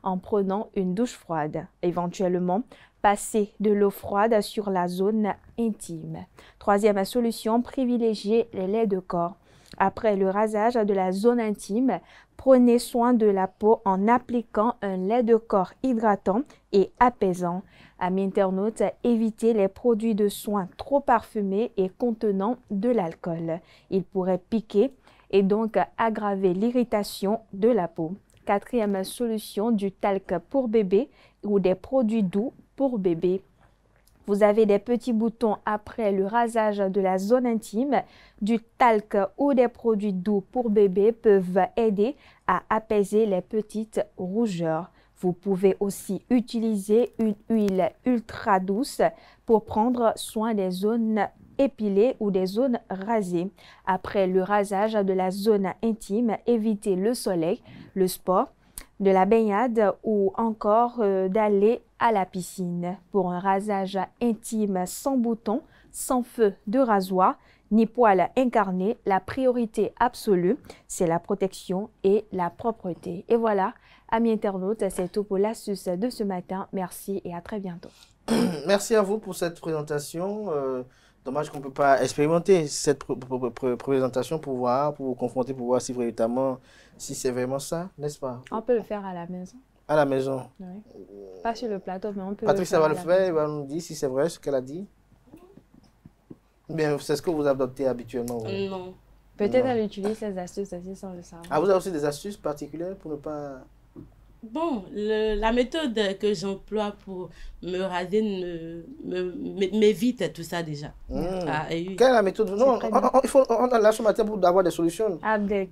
en prenant une douche froide. Éventuellement, passez de l'eau froide sur la zone intime. Troisième solution, privilégiez les laits de corps. Après le rasage de la zone intime, prenez soin de la peau en appliquant un lait de corps hydratant et apaisant. Amis internautes, évitez les produits de soins trop parfumés et contenant de l'alcool. Ils pourraient piquer et donc aggraver l'irritation de la peau. Quatrième solution, du talc pour bébé ou des produits doux pour bébé. Vous avez des petits boutons après le rasage de la zone intime, du talc ou des produits doux pour bébé peuvent aider à apaiser les petites rougeurs. Vous pouvez aussi utiliser une huile ultra douce pour prendre soin des zones épilées ou des zones rasées. Après le rasage de la zone intime, évitez le soleil, le sport, de la baignade ou encore d'aller à la piscine. Pour un rasage intime sans bouton, sans feu de rasoir, ni poils incarnés, la priorité absolue, c'est la protection et la propreté. Et voilà, amis internautes, c'est tout pour l'astuce de ce matin. Merci et à très bientôt. Merci à vous pour cette présentation. Dommage qu'on ne peut pas expérimenter cette présentation pour voir, pour vous confronter, pour voir si véritablement, si c'est vraiment ça, n'est-ce pas? On peut le faire à la maison. À la maison? Oui. Pas sur le plateau, mais on peut Patricia le faire. va le faire, il va nous dire si c'est vrai ce qu'elle a dit. Bien, c'est ce que vous adoptez habituellement? Oui. Non. Peut-être elle utilise ses astuces aussi sans le savoir. Ah, vous avez aussi des astuces particulières pour ne pas... Bon, la méthode que j'emploie pour me raser m'évite tout ça déjà. Ah, oui. Quelle est la méthode? Non, on a là ce matin pour avoir des solutions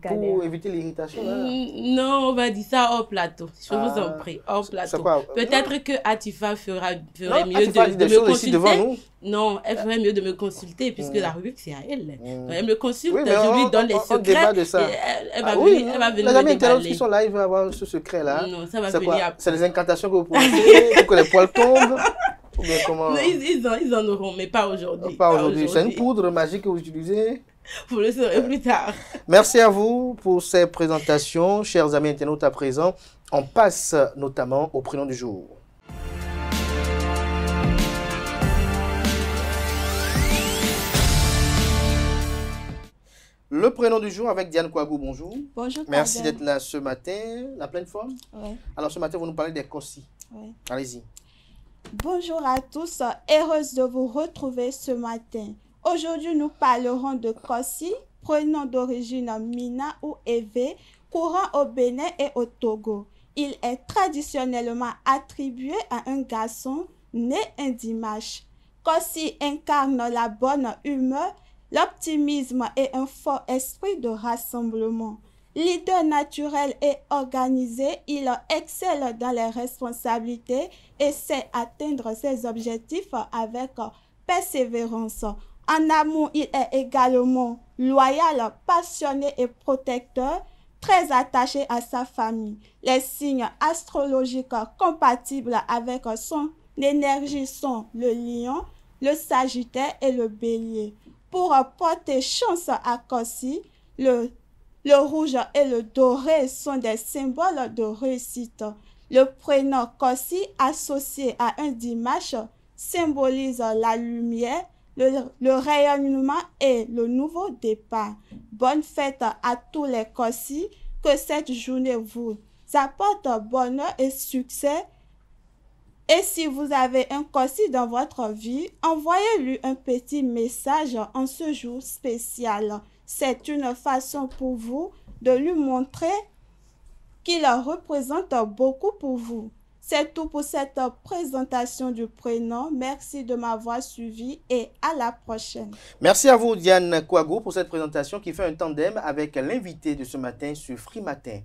pour éviter l'irritation. Non, on va dire ça hors plateau. Je vous en prie, hors plateau. Peut-être que Atifa ferait mieux de me consulter. Non, elle ferait mieux de me consulter puisque la rubrique c'est à elle. Elle me consulte, je lui donne les secrets. Elle va venir les amis me internautes déballer. qui sont là, ils vont avoir ce secret-là. Non, ça va venir après. C'est les incantations que vous prononcez pour que les poils tombent. Ou bien comment... Non, ils en auront, mais pas aujourd'hui. Pas aujourd'hui. C'est une poudre magique que vous utilisez. Vous le saurez plus tard. Merci à vous pour ces présentations. Chers amis internautes, à présent, on passe notamment au prénom du jour. Le prénom du jour avec Diane Kouagou, bonjour. Bonjour. Merci d'être là ce matin. La pleine forme? Oui. Alors ce matin, vous nous parlez des COSI. Oui. Allez-y. Bonjour à tous, heureuse de vous retrouver ce matin. Aujourd'hui, nous parlerons de COSI, prénom d'origine Mina ou Eve, courant au Bénin et au Togo. Il est traditionnellement attribué à un garçon né un dimanche. COSI incarne la bonne humeur, l'optimisme et un fort esprit de rassemblement. Leader naturel et organisé, il excelle dans les responsabilités et sait atteindre ses objectifs avec persévérance. En amour, il est également loyal, passionné et protecteur, très attaché à sa famille. Les signes astrologiques compatibles avec son énergie sont le lion, le sagittaire et le bélier. Pour porter chance à COSI, le rouge et le doré sont des symboles de réussite. Le prénom COSI associé à un dimanche symbolise la lumière, le rayonnement et le nouveau départ. Bonne fête à tous les COSI, que cette journée vous apporte bonheur et succès. Et si vous avez un COSI dans votre vie, envoyez-lui un petit message en ce jour spécial. C'est une façon pour vous de lui montrer qu'il représente beaucoup pour vous. C'est tout pour cette présentation du prénom. Merci de m'avoir suivi et à la prochaine. Merci à vous, Diane Kouagou, pour cette présentation qui fait un tandem avec l'invité de ce matin sur Free Matin.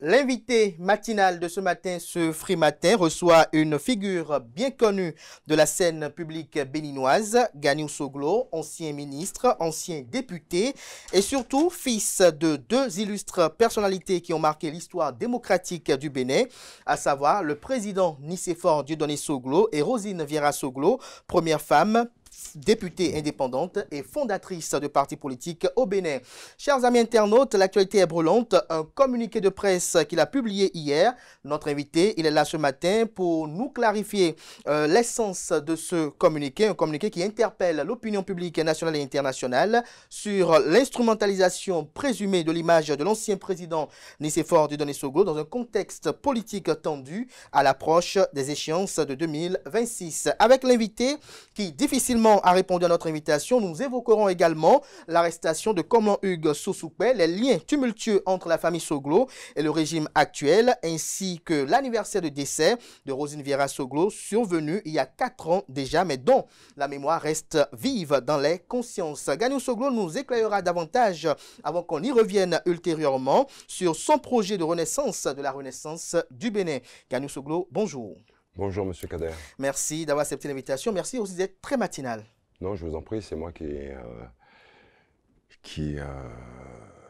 L'invité matinal de ce matin, ce Free Matin, reçoit une figure bien connue de la scène publique béninoise, Ganiou Soglo, ancien ministre, ancien député et surtout fils de deux illustres personnalités qui ont marqué l'histoire démocratique du Bénin, à savoir le président Nicéphore Dieudonné Soglo et Rosine Vieira Soglo, première femme députée indépendante et fondatrice de partis politiques au Bénin. Chers amis internautes, l'actualité est brûlante. Un communiqué de presse qu'il a publié hier. Notre invité, il est là ce matin pour nous clarifier l'essence de ce communiqué. Un communiqué qui interpelle l'opinion publique nationale et internationale sur l'instrumentalisation présumée de l'image de l'ancien président Nicéphore Dieudonné Soglo dans un contexte politique tendu à l'approche des échéances de 2026. Avec l'invité qui difficilement a répondu à notre invitation, nous évoquerons également l'arrestation de Komlan Hugues Sosoupé, les liens tumultueux entre la famille Soglo et le régime actuel, ainsi que l'anniversaire de décès de Rosine Vieira Soglo, survenu il y a 4 ans déjà, mais dont la mémoire reste vive dans les consciences. Gagnou Soglo nous éclairera davantage, avant qu'on y revienne ultérieurement, sur son projet de renaissance de la Renaissance du Bénin. Gagnou Soglo, bonjour. Bonjour, Monsieur Kader. Merci d'avoir accepté l'invitation. Merci aussi d'être très matinal. Non, je vous en prie, c'est moi qui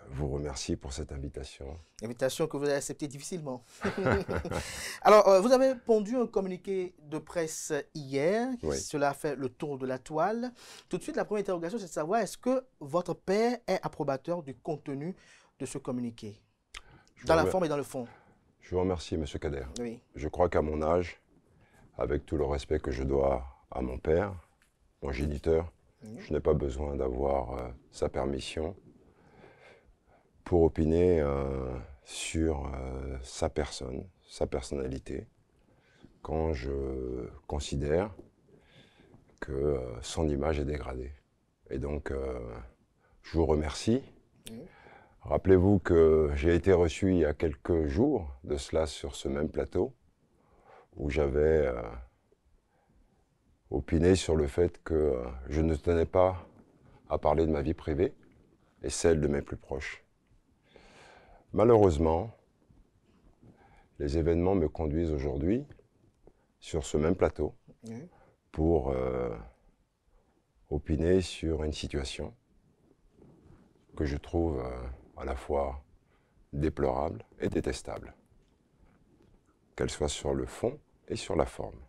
vous remercie pour cette invitation. Invitation que vous avez acceptée difficilement. Alors, vous avez pondu un communiqué de presse hier. Oui. Cela a fait le tour de la toile. Tout de suite, la première interrogation, c'est de savoir est-ce que votre père est approbateur du contenu de ce communiqué, dans la forme et dans le fond? Je vous remercie, Monsieur Kader. Oui. Je crois qu'à mon âge, avec tout le respect que je dois à mon père, mon géniteur, je n'ai pas besoin d'avoir sa permission pour opiner sur sa personne, sa personnalité, quand je considère que son image est dégradée. Et donc, je vous remercie. Rappelez-vous que j'ai été reçu il y a quelques jours de cela sur ce même plateau, où j'avais opiné sur le fait que je ne tenais pas à parler de ma vie privée et celle de mes plus proches. Malheureusement, les événements me conduisent aujourd'hui sur ce même plateau pour opiner sur une situation que je trouve à la fois déplorable et détestable, qu'elle soit sur le fond et sur la forme.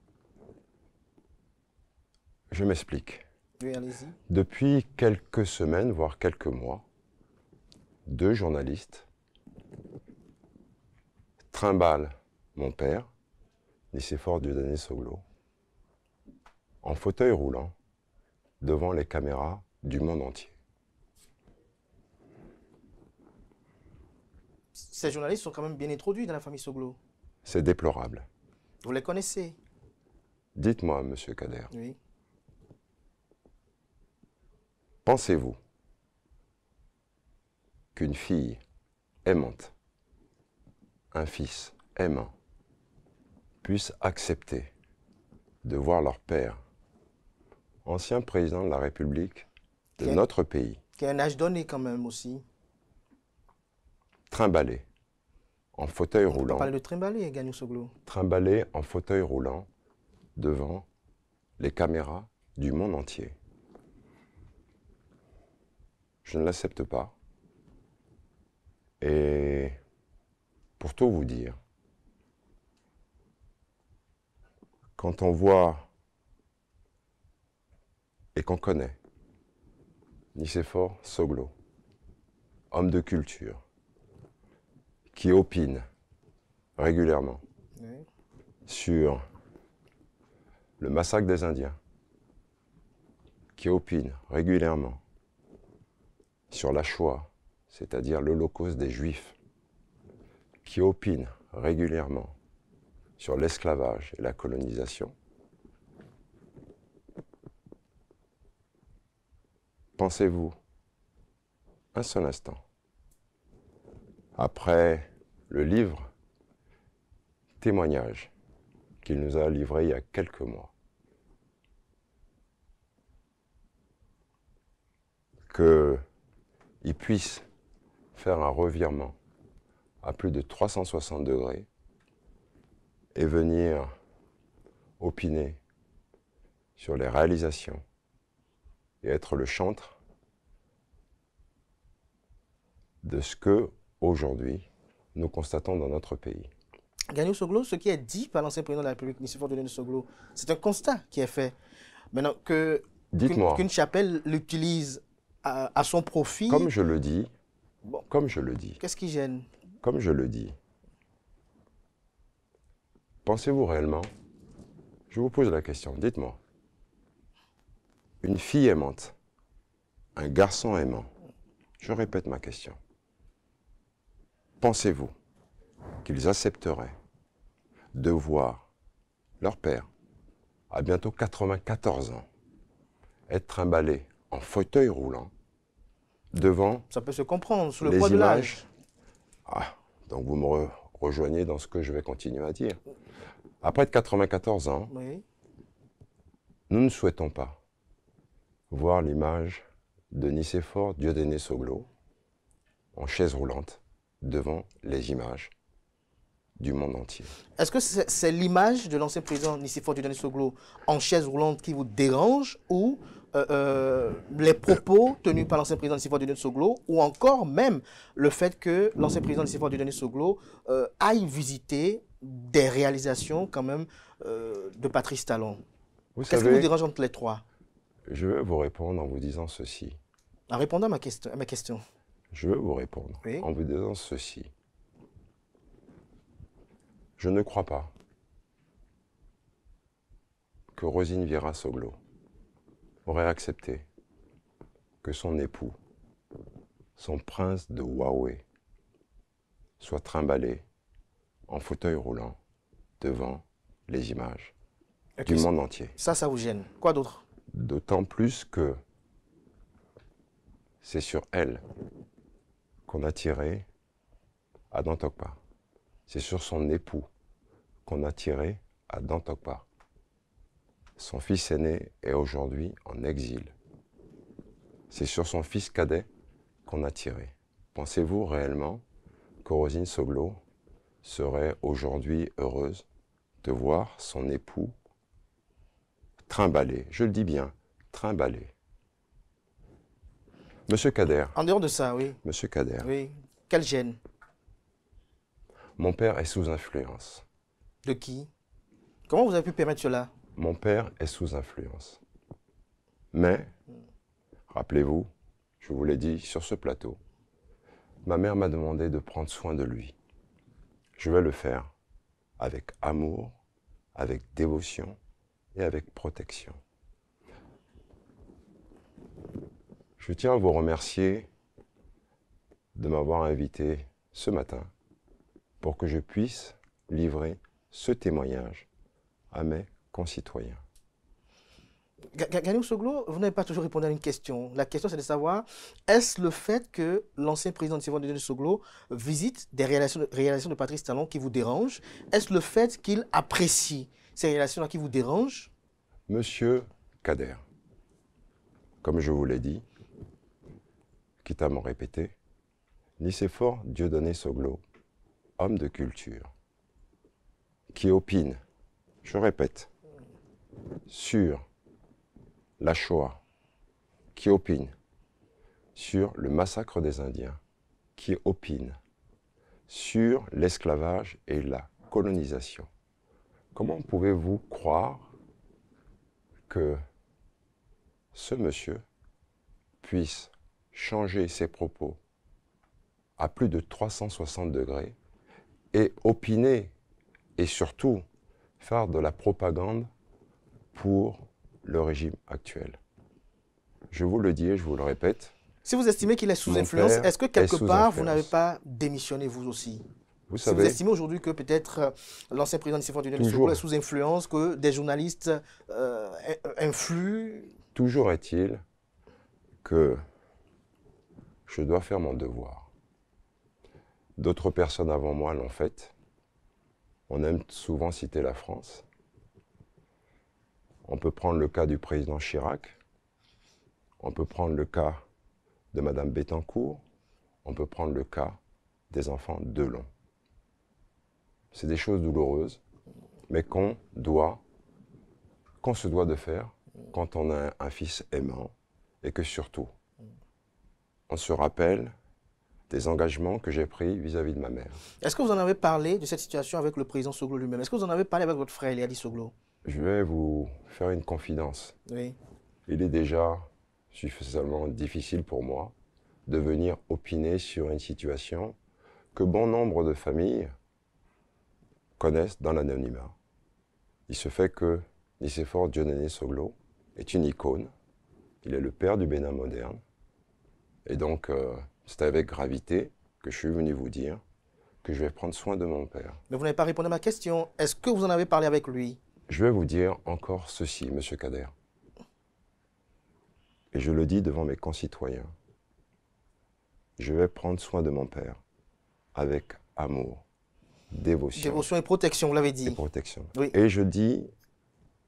Je m'explique. Oui, allez-y. Depuis quelques semaines, voire quelques mois, 2 journalistes trimballent mon père, Nicéphore Dieudonné Soglo, en fauteuil roulant devant les caméras du monde entier. Ces journalistes sont quand même bien introduits dans la famille Soglo. C'est déplorable. Vous les connaissez? Dites-moi, Monsieur Kader, Oui. pensez-vous qu'une fille aimante, un fils aimant, puisse accepter de voir leur père, ancien président de la République de notre pays, Qui a un âge donné quand même aussi. trimballé en fauteuil roulant. On parle de trimballer, Gagnou Soglo. Trimballé en fauteuil roulant devant les caméras du monde entier. Je ne l'accepte pas. Et pour tout vous dire, quand on voit et qu'on connaît Nicéphore Soglo, homme de culture, qui opine régulièrement sur le massacre des Indiens, qui opine régulièrement sur la Shoah, c'est-à-dire l'Holocauste des Juifs, qui opine régulièrement sur l'esclavage et la colonisation, pensez-vous un seul instant, après le livre témoignage qu'il nous a livré il y a quelques mois, qu'il puisse faire un revirement à plus de 360 degrés et venir opiner sur les réalisations et être le chantre de ce que, aujourd'hui, nous constatons dans notre pays. Gagnou Soglo, ce qui est dit par l'ancien président de la République, Nicéphore Dieudonné Soglo, c'est un constat qui est fait. Maintenant, que qu'une chapelle l'utilise à son profit. Comme je le dis, Qu'est-ce qui gêne? Comme je le dis, pensez-vous réellement, je vous pose la question, dites-moi, une fille aimante, un garçon aimant, je répète ma question, pensez-vous qu'ils accepteraient de voir leur père, à bientôt 94 ans, être trimballé en fauteuil roulant devant... Ça peut se comprendre sous le poids de l'âge. Ah, donc vous me rejoignez dans ce que je vais continuer à dire. Après 94 ans, oui, nous ne souhaitons pas voir l'image de Nicéphore Dieudonné Soglo en chaise roulante devant les images du monde entier. Est-ce que c'est l'image de l'ancien président Nicéphore Dieudonné Soglo en chaise roulante qui vous dérange, ou les propos tenus par l'ancien président Nicéphore Dieudonné Soglo, ou encore même le fait que l'ancien président Nicéphore Dieudonné Soglo aille visiter des réalisations quand même de Patrice Talon? Qu'est-ce qui vous dérange entre les trois? Je vais vous répondre en vous disant ceci. En répondant à ma question. Je vais vous répondre en vous disant ceci. Je ne crois pas que Rosine Vieira Soglo aurait accepté que son époux, son prince de Huawei, soit trimballé en fauteuil roulant devant les images du monde entier. Ça vous gêne. Quoi d'autre? D'autant plus que c'est sur elle qu'on a tiré à Dantokpa. C'est sur son époux qu'on a tiré à Dantokpa. Son fils aîné est aujourd'hui en exil. C'est sur son fils cadet qu'on a tiré. Pensez-vous réellement que Rosine Soglo serait aujourd'hui heureuse de voir son époux trimballé, je le dis bien, trimballé? Monsieur Kader. En dehors de ça, oui. Monsieur Kader. Oui. Quelle gêne? Mon père est sous influence. De qui? Comment vous avez pu permettre cela? Mon père est sous influence. Mais, rappelez-vous, je vous l'ai dit sur ce plateau, ma mère m'a demandé de prendre soin de lui. Je vais le faire avec amour, avec dévotion et avec protection. Je tiens à vous remercier de m'avoir invité ce matin pour que je puisse livrer ce témoignage à mes concitoyens. Ganiou Soglo, vous n'avez pas toujours répondu à une question. La question, c'est de savoir, est-ce le fait que l'ancien président Nicéphore Dieudonné Soglo visite des réalisations de Patrice Talon qui vous dérange? Est-ce le fait qu'il apprécie ces réalisations-là qui vous dérangent? Monsieur Kader, comme je vous l'ai dit, quitte à m'en répéter, Nicéphore Dieudonné Soglo, homme de culture, qui opine, je répète, sur la Shoah, qui opine sur le massacre des Indiens, qui opine sur l'esclavage et la colonisation. Comment pouvez-vous croire que ce monsieur puisse changer ses propos à plus de 360 degrés et opiner et surtout faire de la propagande pour le régime actuel? Je vous le dis et je vous le répète. Si vous estimez qu'il est sous influence, est-ce que quelque part vous n'avez pas démissionné vous aussi? Vous savez, vous estimez aujourd'hui que peut-être l'ancien président Nicéphore Dieudonné Soglo est sous influence, que des journalistes influent? Toujours est-il que je dois faire mon devoir. D'autres personnes avant moi l'ont fait. On aime souvent citer la France. On peut prendre le cas du président Chirac. On peut prendre le cas de Madame Bettencourt. On peut prendre le cas des enfants Delon. C'est des choses douloureuses, mais qu'on se doit de faire quand on a un fils aimant et que surtout, on se rappelle des engagements que j'ai pris vis-à-vis de ma mère. Est-ce que vous en avez parlé de cette situation avec le président Soglo lui-même? Est-ce que vous en avez parlé avec votre frère Eliadi Soglo? Je vais vous faire une confidence. Oui. il est déjà suffisamment difficile pour moi de venir opiner sur une situation que bon nombre de familles connaissent dans l'anonymat. Il se fait que Nicéphore Dieudonné Soglo est une icône. Il est le père du Bénin moderne. Et donc, c'est avec gravité que je suis venu vous dire que je vais prendre soin de mon père. Mais vous n'avez pas répondu à ma question. Est-ce que vous en avez parlé avec lui? Je vais vous dire encore ceci, Monsieur Kader. Et je le dis devant mes concitoyens. Je vais prendre soin de mon père avec amour, dévotion. Dévotion et protection, vous l'avez dit. Et protection. Oui. Et je dis,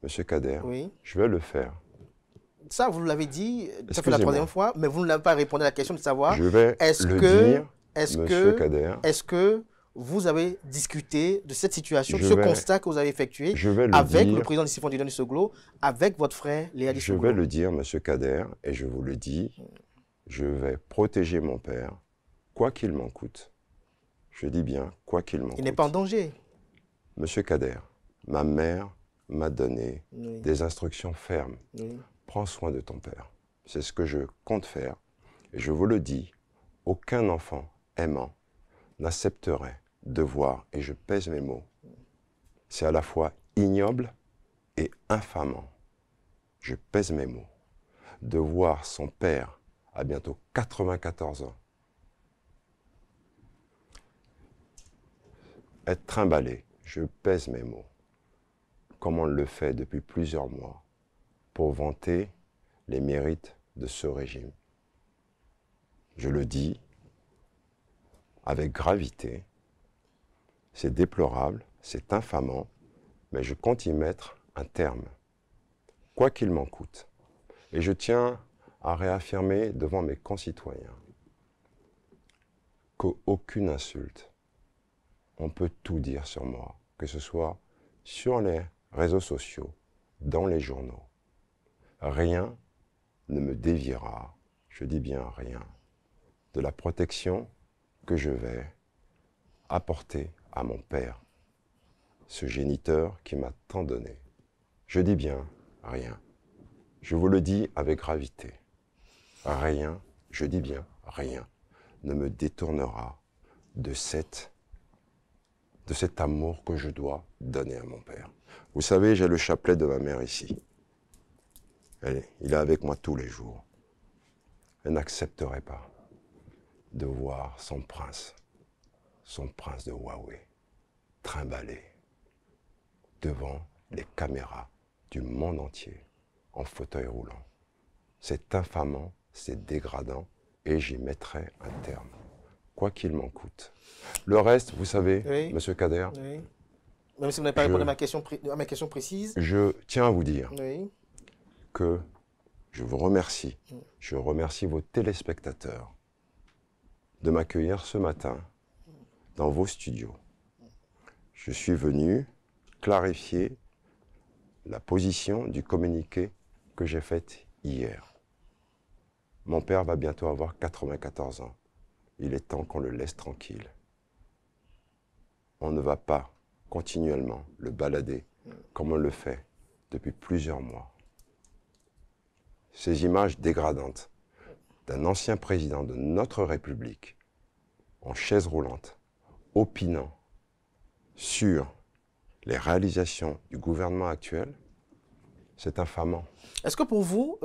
Monsieur Kader, oui. Je vais le faire. Ça, vous l'avez dit, ça fait la troisième fois, mais vous ne l'avez pas répondu à la question de savoir est-ce que vous avez discuté de cette situation, de ce constat que vous avez effectué avec le président Nicéphore Dieudonné Soglo, avec votre frère Léa Soglo. Je vais le dire, Monsieur Kader, et je vous le dis, je vais protéger mon père, quoi qu'il m'en coûte. Je dis bien, quoi qu'il m'en coûte. Il n'est pas en danger. Monsieur Kader, ma mère m'a donné des instructions fermes. Oui. Prends soin de ton père. C'est ce que je compte faire. Et je vous le dis, aucun enfant aimant n'accepterait de voir, et je pèse mes mots, c'est à la fois ignoble et infamant, je pèse mes mots, de voir son père à bientôt 94 ans être trimballé, je pèse mes mots, comme on le fait depuis plusieurs mois, pour vanter les mérites de ce régime. Je le dis avec gravité, c'est déplorable, c'est infamant, mais je compte y mettre un terme, quoi qu'il m'en coûte. Et je tiens à réaffirmer devant mes concitoyens qu'aucune insulte, on peut tout dire sur moi, que ce soit sur les réseaux sociaux, dans les journaux. Rien ne me déviera, je dis bien rien, de la protection que je vais apporter à mon père, ce géniteur qui m'a tant donné. Je dis bien rien. Je vous le dis avec gravité. Rien, je dis bien rien, ne me détournera de cet amour que je dois donner à mon père. Vous savez, j'ai le chapelet de ma mère ici. Il est avec moi tous les jours. Elle n'accepterait pas de voir son prince de Huawei, trimballé devant les caméras du monde entier, en fauteuil roulant. C'est infamant, c'est dégradant, et j'y mettrai un terme, quoi qu'il m'en coûte. Le reste, vous savez, oui. Monsieur Kader, oui. Même si vous n'avez pas répondu à ma question précise. Je tiens à vous dire oui. que je vous remercie, je remercie vos téléspectateurs de m'accueillir ce matin dans vos studios. Je suis venu clarifier la position du communiqué que j'ai fait hier. Mon père va bientôt avoir 94 ans. Il est temps qu'on le laisse tranquille. On ne va pas continuellement le balader comme on le fait depuis plusieurs mois. Ces images dégradantes d'un ancien président de notre République en chaise roulante, opinant sur les réalisations du gouvernement actuel, c'est infamant. Est-ce que pour vous,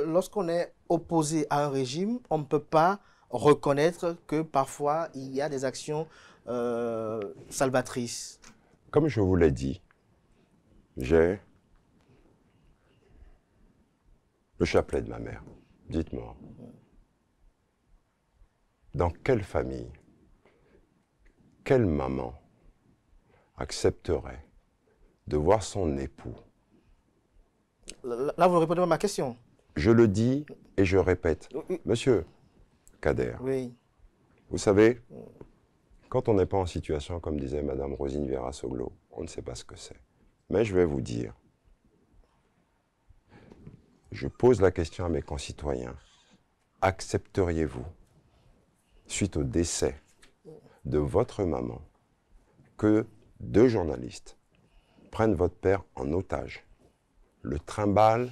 lorsqu'on est opposé à un régime, on ne peut pas reconnaître que parfois il y a des actions salvatrices? Comme je vous l'ai dit, j'ai le chapelet de ma mère. Dites-moi, dans quelle famille, quelle maman accepterait de voir son époux? Là, vous répondez à ma question. Je le dis et je répète. Monsieur Kader, oui. Vous savez, quand on n'est pas en situation, comme disait Madame Rosine Vera Soglo, on ne sait pas ce que c'est. Mais je vais vous dire, je pose la question à mes concitoyens, accepteriez-vous, suite au décès de votre maman, que 2 journalistes prennent votre père en otage, le trimballent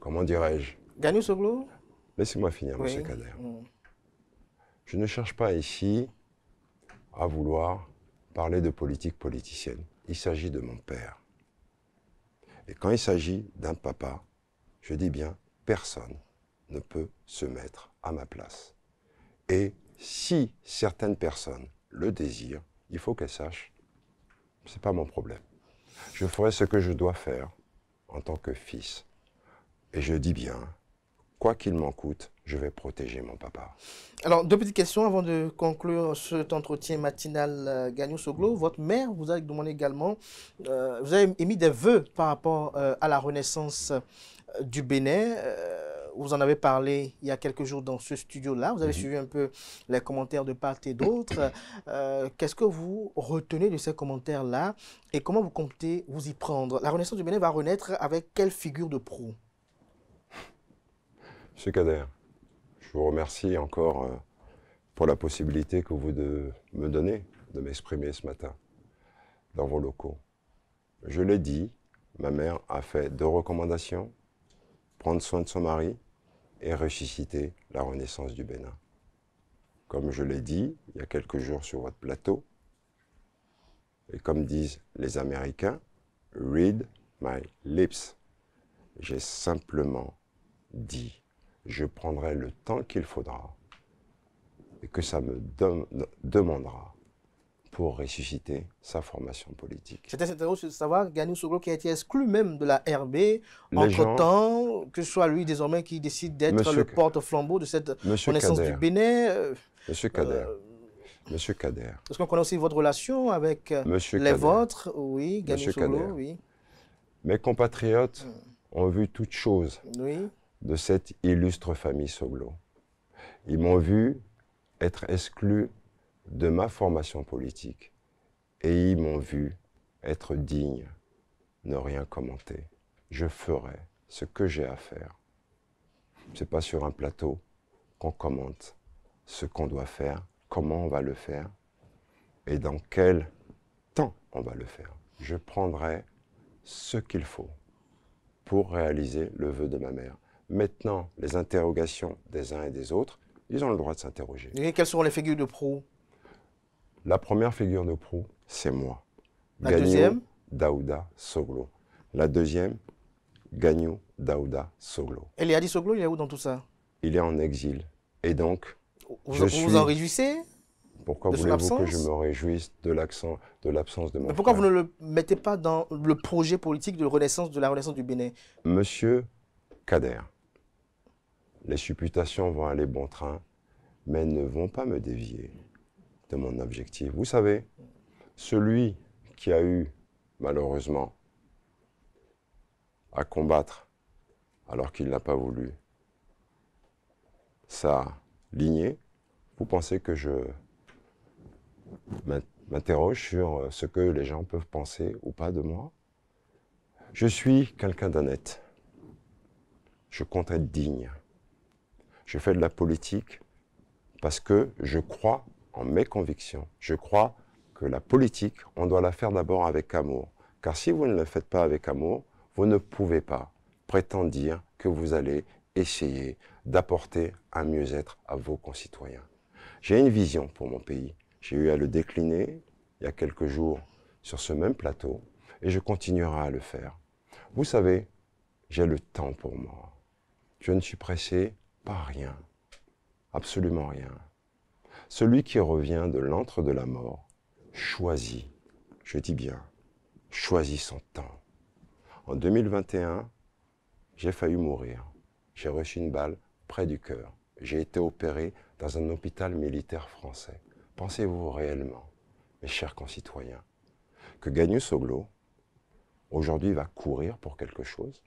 comment dirais-je? Gagnou Soglo? Laissez-moi finir, Oui. M. Kader. Je ne cherche pas ici à vouloir parler de politique politicienne. Il s'agit de mon père. Et quand il s'agit d'un papa, je dis bien, personne ne peut se mettre à ma place. Et si certaines personnes le désirent, il faut qu'elles sachent, ce n'est pas mon problème. Je ferai ce que je dois faire en tant que fils. Et je dis bien, quoi qu'il m'en coûte, je vais protéger mon papa. Alors, deux petites questions avant de conclure cet entretien matinal Gagnou Soglo. Votre mère vous a demandé également, vous avez émis des vœux par rapport à la renaissance du Bénin. Vous en avez parlé il y a quelques jours dans ce studio-là. Vous avez suivi un peu les commentaires de part et d'autre. Qu'est-ce que vous retenez de ces commentaires-là et comment vous comptez vous y prendre? La renaissance du Bénin va renaître avec quelle figure de proue? Monsieur Kader, je vous remercie encore pour la possibilité que vous me donnez de m'exprimer ce matin dans vos locaux. Je l'ai dit, ma mère a fait 2 recommandations, prendre soin de son mari et ressusciter la renaissance du Bénin. Comme je l'ai dit il y a quelques jours sur votre plateau, et comme disent les Américains, read my lips. J'ai simplement dit, je prendrai le temps qu'il faudra et que ça me demandera pour ressusciter sa formation politique. C'était intéressant de savoir Gagnou Soglo qui a été exclu même de la RB entre-temps, que ce soit lui désormais qui décide d'être le porte-flambeau de cette renaissance du Bénin. Monsieur Kader, Monsieur Kader. Est-ce qu'on connaît aussi votre relation avec les vôtres? Oui, Gagnou Soglo, oui. Mes compatriotes ont vu toute chose de cette illustre famille Soglo. Ils m'ont vu être exclu de ma formation politique et ils m'ont vu être digne, ne rien commenter. Je ferai ce que j'ai à faire. Ce n'est pas sur un plateau qu'on commente ce qu'on doit faire, comment on va le faire et dans quel temps on va le faire. Je prendrai ce qu'il faut pour réaliser le vœu de ma mère. Maintenant, les interrogations des uns et des autres, ils ont le droit de s'interroger. Et quelles seront les figures de proue? La première figure de proue, c'est moi. La deuxième? Daouda Soglo. La deuxième, Gagnou Daouda Soglo. Et Léadi Soglo, il est où dans tout ça? Il est en exil. Et donc, vous vous en réjouissez? Pourquoi voulez-vous que je me réjouisse de l'absence de mon frère? Pourquoi vous ne le mettez pas dans le projet politique de la renaissance du Bénin? Monsieur Kader, les supputations vont aller bon train, mais ne vont pas me dévier de mon objectif. Vous savez, celui qui a eu, malheureusement, à combattre, alors qu'il n'a pas voulu, sa lignée, vous pensez que je m'interroge sur ce que les gens peuvent penser ou pas de moi? Je suis quelqu'un d'honnête. Je compte être digne. Je fais de la politique parce que je crois en mes convictions. Je crois que la politique, on doit la faire d'abord avec amour. Car si vous ne la faites pas avec amour, vous ne pouvez pas prétendre dire que vous allez essayer d'apporter un mieux-être à vos concitoyens. J'ai une vision pour mon pays. J'ai eu à le décliner il y a quelques jours sur ce même plateau et je continuerai à le faire. Vous savez, j'ai le temps pour moi. Je ne suis pressé par rien, absolument rien. Celui qui revient de l'antre de la mort choisit, je dis bien, choisit son temps. En 2021, j'ai failli mourir. J'ai reçu une balle près du cœur. J'ai été opéré dans un hôpital militaire français. Pensez-vous réellement, mes chers concitoyens, que Gagnou Soglo, aujourd'hui, va courir pour quelque chose?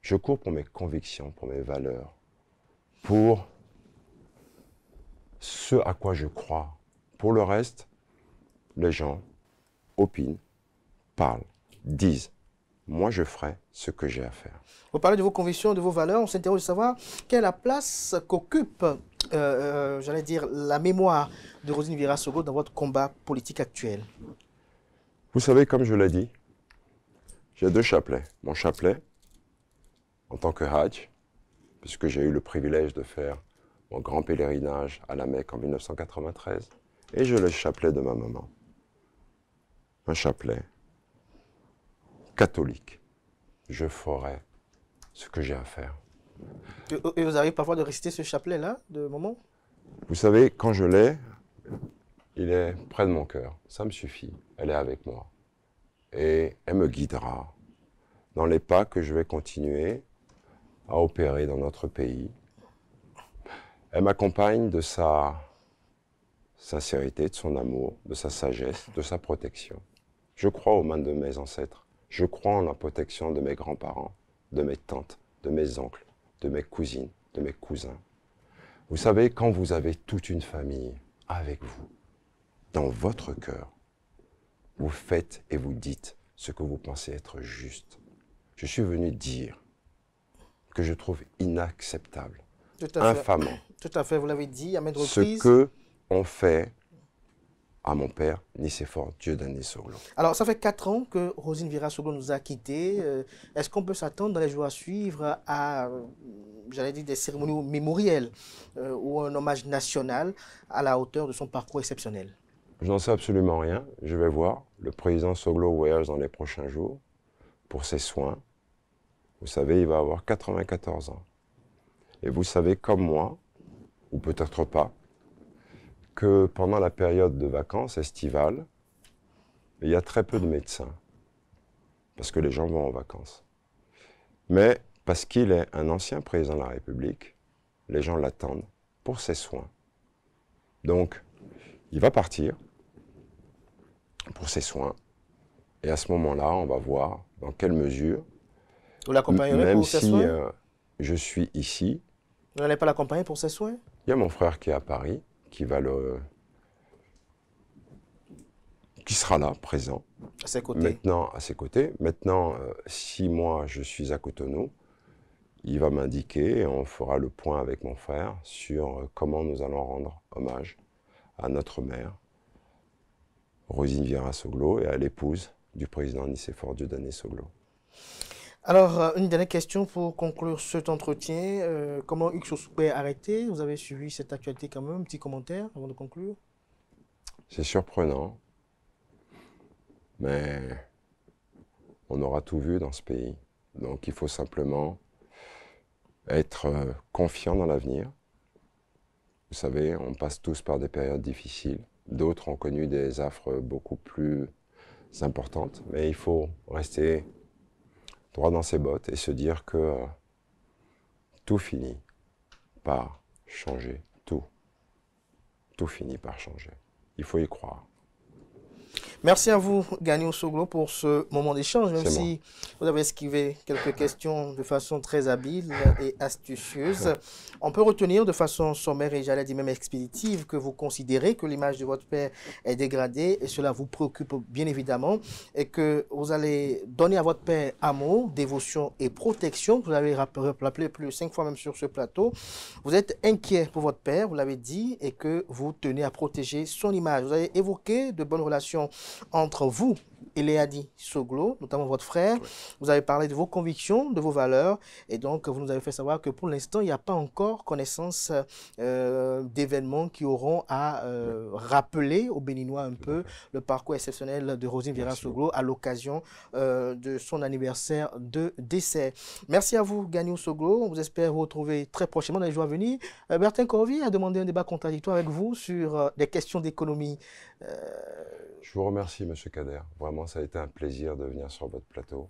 Je cours pour mes convictions, pour mes valeurs, pour ce à quoi je crois. Pour le reste, les gens opinent, parlent, disent. Moi, je ferai ce que j'ai à faire. Vous parlez de vos convictions, de vos valeurs. On s'interroge de savoir quelle est la place qu'occupe, j'allais dire, la mémoire de Roselyne Vieira Soglo dans votre combat politique actuel. Vous savez, comme je l'ai dit, j'ai 2 chapelets. Mon chapelet, en tant que Hajj, puisque j'ai eu le privilège de faire mon grand pèlerinage à la Mecque en 1993, et j'ai le chapelet de ma maman. Un chapelet catholique. Je ferai ce que j'ai à faire. Et vous arrivez parfois de réciter ce chapelet-là, de maman? Vous savez, quand je l'ai, il est près de mon cœur. Ça me suffit. Elle est avec moi. Et elle me guidera dans les pas que je vais continuer à opérer dans notre pays. Elle m'accompagne de sa sincérité, de son amour, de sa sagesse, de sa protection. Je crois aux mains de mes ancêtres. Je crois en la protection de mes grands-parents, de mes tantes, de mes oncles, de mes cousines, de mes cousins. Vous savez, quand vous avez toute une famille avec vous, dans votre cœur, vous faites et vous dites ce que vous pensez être juste. Je suis venu dire que je trouve inacceptable, infamant, tout à fait, vous l'avez dit à maintes ce reprises. que on fait à mon père, Nicéphore Dieudonné Soglo. Alors, ça fait 4 ans que Rosine Vira Soglo nous a quittés. Est-ce qu'on peut s'attendre dans les jours à suivre à, j'allais dire, des cérémonies mémorielles ou un hommage national à la hauteur de son parcours exceptionnel? Je n'en sais absolument rien. Je vais voir le président Soglo voyage dans les prochains jours pour ses soins. Vous savez, il va avoir 94 ans. Et vous savez, comme moi, ou peut-être pas, que pendant la période de vacances estivales, il y a très peu de médecins, parce que les gens vont en vacances. Mais parce qu'il est un ancien président de la République, les gens l'attendent pour ses soins. Donc, il va partir pour ses soins, et à ce moment-là, on va voir dans quelle mesure, vous l'accompagnerez même pour ses si soins? Je suis ici, Vous n'allez pas l'accompagner pour ses soins? il y a mon frère qui est à Paris, qui sera là, présent. À ses côtés. Maintenant, à ses côtés. Maintenant, si moi je suis à Cotonou, il va m'indiquer et on fera le point avec mon frère sur comment nous allons rendre hommage à notre mère, Rosine Vira Soglo, et à l'épouse du président Nicéphore Dieudonné Soglo. Alors, une dernière question pour conclure cet entretien. Comment Hugues Sossoupé est arrêté? Vous avez suivi cette actualité quand même. Un petit commentaire avant de conclure. C'est surprenant, mais on aura tout vu dans ce pays. Donc il faut simplement être confiant dans l'avenir. Vous savez, on passe tous par des périodes difficiles. D'autres ont connu des affres beaucoup plus importantes, mais il faut rester droit dans ses bottes et se dire que tout finit par changer, tout finit par changer. Il faut y croire. Merci à vous, Gagnou Soglo, pour ce moment d'échange, même si vous avez esquivé quelques questions de façon très habile et astucieuse. On peut retenir de façon sommaire et j'allais dire même expéditive que vous considérez que l'image de votre père est dégradée et cela vous préoccupe bien évidemment et que vous allez donner à votre père amour, dévotion et protection. Vous l'avez rappelé plus de 5 fois même sur ce plateau. Vous êtes inquiet pour votre père, vous l'avez dit, et que vous tenez à protéger son image. Vous avez évoqué de bonnes relations entre vous et Léadi Soglo, notamment votre frère. Oui. Vous avez parlé de vos convictions, de vos valeurs, et donc vous nous avez fait savoir que pour l'instant, il n'y a pas encore connaissance d'événements qui auront à rappeler aux Béninois un peu le parcours exceptionnel de Rosine Vira Soglo à l'occasion de son anniversaire de décès. Merci à vous, Gagnou Soglo. On vous espère vous retrouver très prochainement dans les jours à venir. Bertin Corvi a demandé un débat contradictoire avec vous sur des questions d'économie. Je vous remercie, M. Kader. Vraiment, ça a été un plaisir de venir sur votre plateau.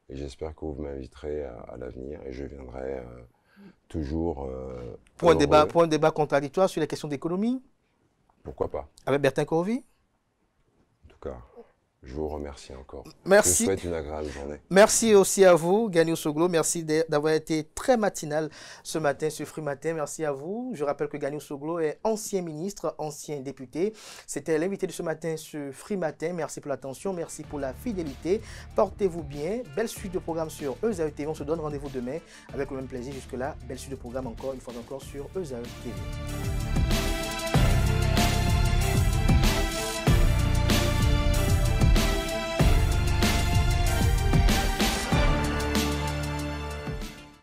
Et j'espère que vous m'inviterez à l'avenir et je viendrai toujours pour un débat contradictoire sur les questions d'économie. Pourquoi pas? Avec Bertin Corvi. En tout cas, je vous remercie encore. Merci. Je vous souhaite une agréable journée. Merci aussi à vous, Gagnou Soglo. Merci d'avoir été très matinal ce matin sur Free Matin. Merci à vous. Je rappelle que Gagnou Soglo est ancien ministre, ancien député. C'était l'invité de ce matin sur Free Matin. Merci pour l'attention, merci pour la fidélité. Portez-vous bien. Belle suite de programmes sur EZAE TV. On se donne rendez-vous demain avec le même plaisir. Jusque-là, belle suite de programmes encore, une fois encore sur EZAE TV.